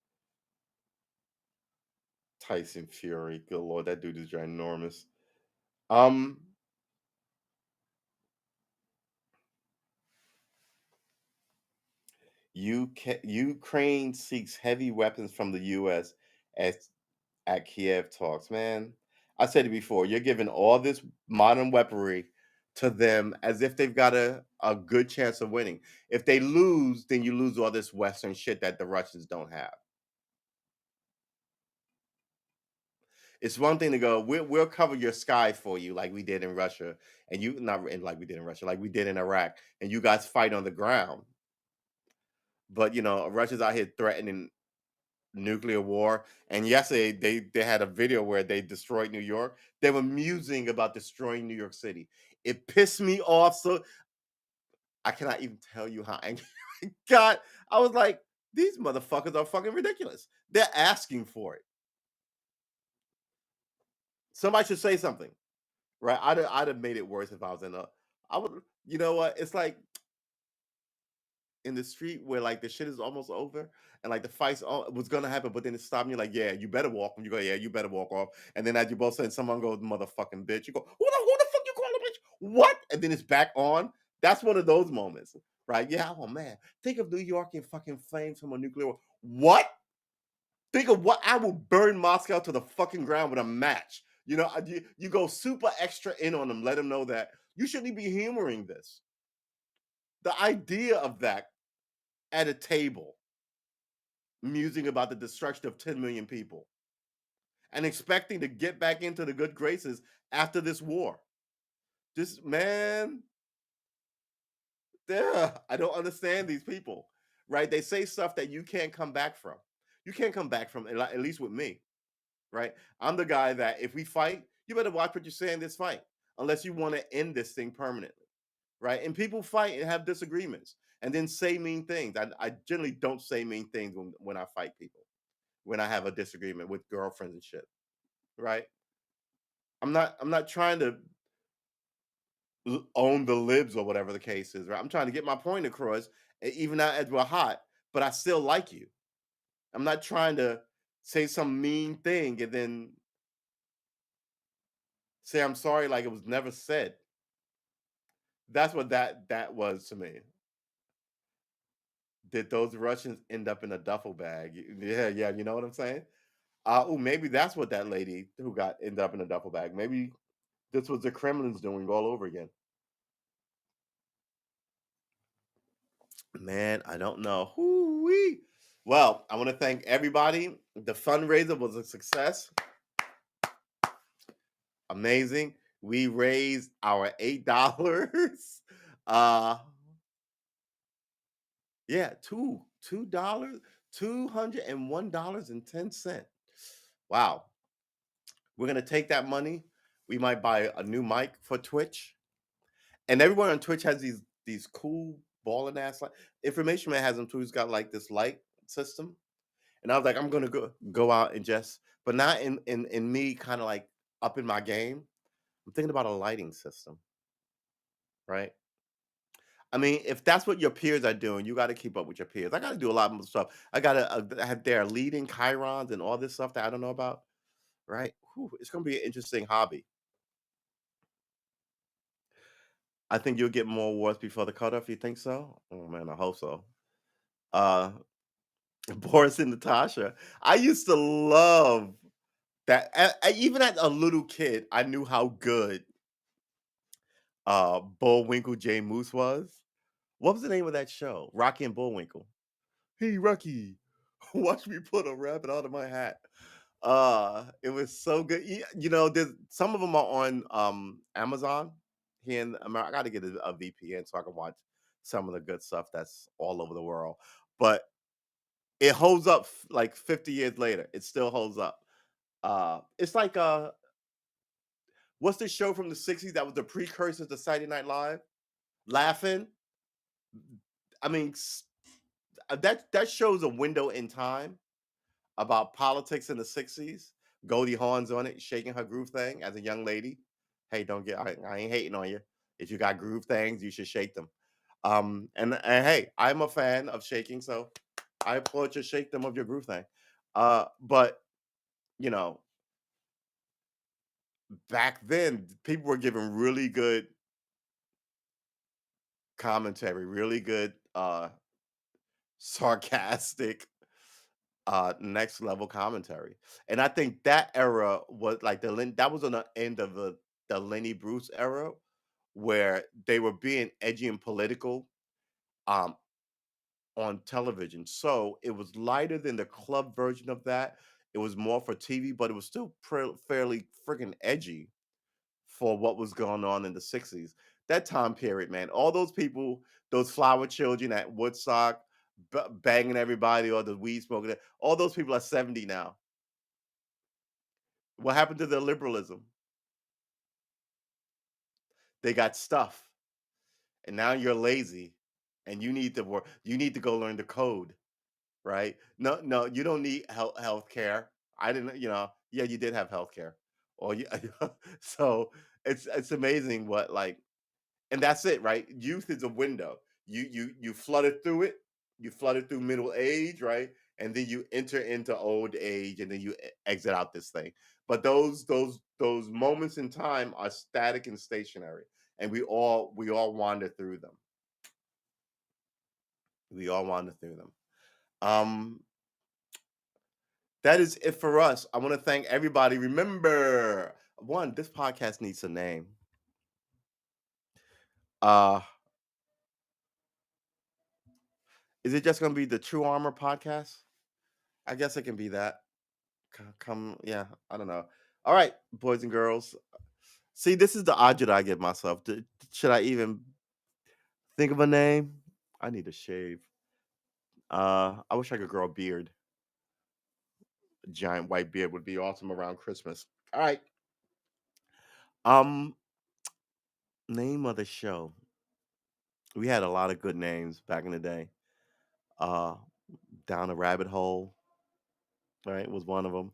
Tyson Fury. Good lord, that dude is ginormous. Um, Ukraine seeks heavy weapons from the U.S. as at Kiev talks. Man, I said it before. You're giving all this modern weaponry to them as if they've got a good chance of winning. If they lose, then you lose all this Western shit that the Russians don't have. It's one thing to go, we'll cover your sky for you, like we did in Russia, and you not in like we did in Russia, like we did in Iraq, and you guys fight on the ground. But Russia's out here threatening nuclear war. And yesterday they had a video where they destroyed New York. They were musing about destroying New York City. It pissed me off. So I cannot even tell you how angry I got. I was like, these motherfuckers are fucking ridiculous. They're asking for it. Somebody should say something, right? I'd have made it worse if I was in a. I would. You know what? It's like in the street where like the shit is almost over and like the fights was gonna happen, but then it stopped. And you're like, yeah, you better walk. And you go, yeah, you better walk off. And then as you both saying, someone goes, motherfucking bitch. You go, who the fuck you calling a bitch? What? And then it's back on. That's one of those moments, right? Yeah. Oh man, think of New York in fucking flames from a nuclear war. What? Think of what I will burn Moscow to the fucking ground with a match. You go super extra in on them, let them know that you shouldn't be humoring this. The idea of that at a table musing about the destruction of 10 million people and expecting to get back into the good graces after this war. This man, I don't understand these people, right? They say stuff that you can't come back from. You can't come back from, at least with me, right? I'm the guy that if we fight, you better watch what you say in this fight, unless you want to end this thing permanently, right? And people fight and have disagreements and then say mean things. I generally don't say mean things when I fight people, when I have a disagreement with girlfriends and shit, right? I'm not trying to own the libs or whatever the case is, right? I'm trying to get my point across, even now as we're hot, but I still like you. I'm not trying to say some mean thing and then say I'm sorry like it was never said. That's what that was to me. Did those Russians end up in a duffel bag? Yeah, yeah, you know what I'm saying? Oh, maybe that's what that lady who got ended up in a duffel bag. Maybe this was the Kremlin's doing all over again. Man, I don't know. Whoo-wee. Well, I want to thank everybody. The fundraiser was a success. Amazing. We raised our $8. Uh yeah, $2, $201.10. Wow. We're gonna take that money. We might buy a new mic for Twitch. And everyone on Twitch has these cool balling ass light. Information Man has them too. He's got like this light system. And I was like, I'm gonna go out and just, but not in me kind of like up in my game. I'm thinking about a lighting system, right? I mean, if that's what your peers are doing, you got to keep up with your peers. I got to do a lot more stuff. I got to have their leading chirons and all this stuff that I don't know about, right? Whew, it's gonna be an interesting hobby. I think you'll get more awards before the cutoff. You think so? Oh man, I hope so. Uh, Boris and Natasha. I used to love that. Even as a little kid, I knew how good Bullwinkle J Moose was. What was the name of that show? Rocky and Bullwinkle. Hey Rocky, watch me put a rabbit out of my hat. It was so good. You know, there's some of them are on Amazon here in America. I got to get a VPN so I can watch some of the good stuff that's all over the world. But it holds up like 50 years later. It still holds up. It's like what's the show from the 60s that was the precursor to Saturday Night Live? Laughing. I mean, that shows a window in time about politics in the 60s. Goldie Hawn's on it, shaking her groove thing as a young lady. Hey, don't get I ain't hating on you. If you got groove things, you should shake them. And hey, I'm a fan of shaking, so I applaud your shake them of your groove thing. But you know, back then people were giving really good commentary, really good sarcastic next level commentary. And I think that era was like that was on the end of the Lenny Bruce era where they were being edgy and political um on television. So it was lighter than the club version of that. It was more for TV, but it was still fairly freaking edgy for what was going on in the 60s. That time period, man. All those people, those flower children at Woodstock, banging everybody or the weed smoking, all those people are 70 now. What happened to their liberalism? They got stuff. And now you're lazy and you need to work. You need to go learn the code, right? No, no, you don't need health care. I didn't, yeah, you did have health care. Or you, so it's amazing what like and that's it, right? Youth is a window. You flooded through it. You flooded through middle age, right? And then you enter into old age, and then you exit out this thing. But those moments in time are static and stationary, and we all wander through them. We all wander through them. Um, that is it for us. I want to thank everybody. Remember, one, this podcast needs a name. Uh, is it just going to be the True Armor podcast? I guess it can be that. Come, yeah, I don't know. All right, boys and girls. See, this is the object I give myself. Should I even think of a name? I need a shave. I wish I could grow a beard. A giant white beard would be awesome around Christmas. All right. Um, name of the show. We had a lot of good names back in the day. Uh, Down a rabbit hole, right? Was one of them.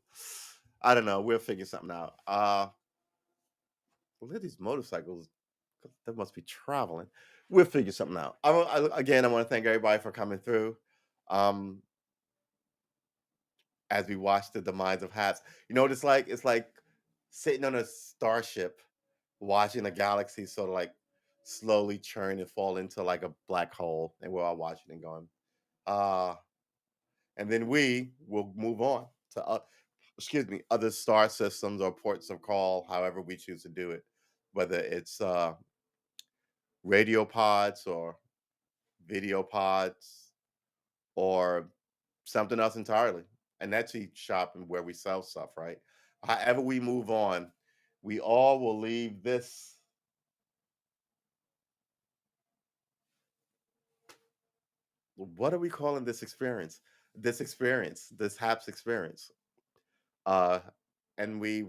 I don't know. We'll figure something out. Look at these motorcycles They must be traveling. We'll figure something out. Again, I want to thank everybody for coming through. Um, as we watch the demise of Hats, you know what it's like? It's like sitting on a starship, watching a galaxy sort of like slowly churn and fall into like a black hole, and we're all watching and going, uh, and then we will move on to excuse me, other star systems or ports of call, however we choose to do it, whether it's radio pods or video pods or something else entirely. And that's each shop and where we sell stuff, right? However we move on, we all will leave this. What are we calling this experience? This HAPS experience. Uh, and we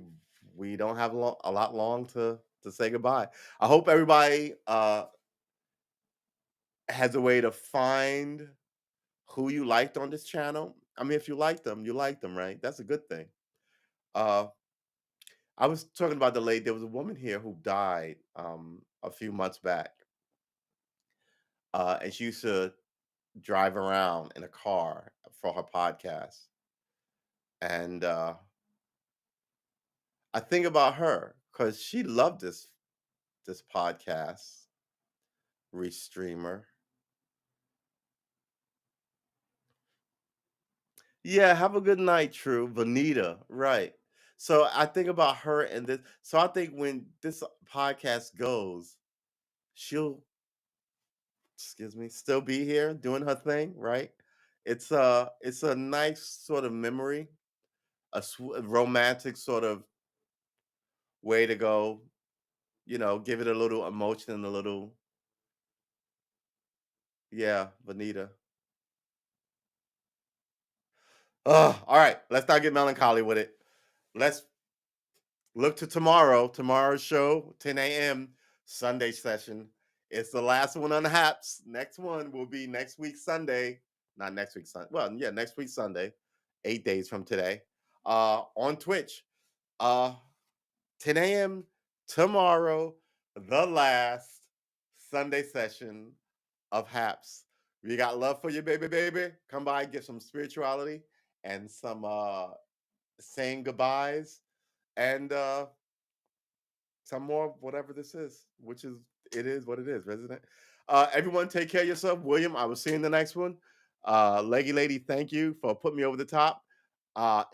don't have a lot long to say goodbye. I hope everybody has a way to find who you liked on this channel. I mean, if you like them, right? That's a good thing. Uh, I was talking about the lady. There was a woman here who died a few months back, and she used to drive around in a car for her podcast. And I think about her because she loved this podcast restreamer. Yeah, have a good night, True. Vanita, right. So I think about her and this. So I think when this podcast goes, she'll, excuse me, still be here doing her thing, right? It's a nice sort of memory, a romantic sort of way to go, give it a little emotion and a little, yeah, Vanita. All right, let's not get melancholy with it. Let's look to tomorrow. Tomorrow's show, 10 a.m. Sunday session. It's the last one on the Haps. Next one will be next week Sunday. Not next week Sunday. Well, yeah, next week Sunday, 8 days from today. On Twitch. 10 a.m. tomorrow, the last Sunday session of Haps. We got love for you, baby. Come by, get some spirituality and some saying goodbyes and some more whatever this is, which is it is what it is, resident. Everyone take care of yourself. William, I will see you in the next one. Leggy Lady, thank you for putting me over the top.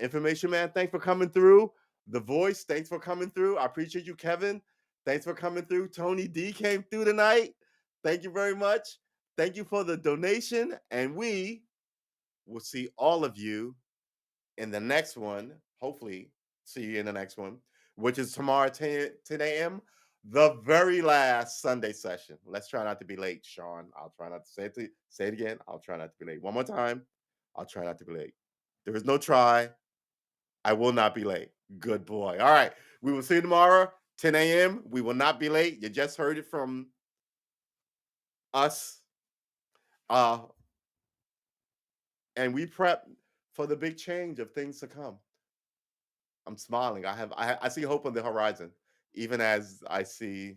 Information Man, thanks for coming through. The Voice, thanks for coming through. I appreciate you, Kevin. Thanks for coming through. Tony D came through tonight. Thank you very much. Thank you for the donation. And we will see all of you in the next one. Hopefully, see you in the next one, which is tomorrow 10 a.m. The very last Sunday session. Let's try not to be late, Sean. I'll try not to say it again. I'll try not to be late. One more time. I'll try not to be late. There is no try. I will not be late. Good boy. All right. We will see you tomorrow, 10 a.m. We will not be late. You just heard it from us. Uh, and we prep for the big change of things to come. I'm smiling. I see hope on the horizon, even as I see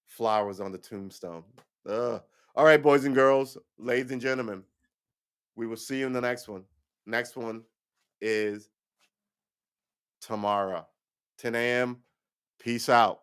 flowers on the tombstone. Ugh. All right, boys and girls, ladies and gentlemen, we will see you in the next one. Next one is tomorrow, 10 a.m. Peace out.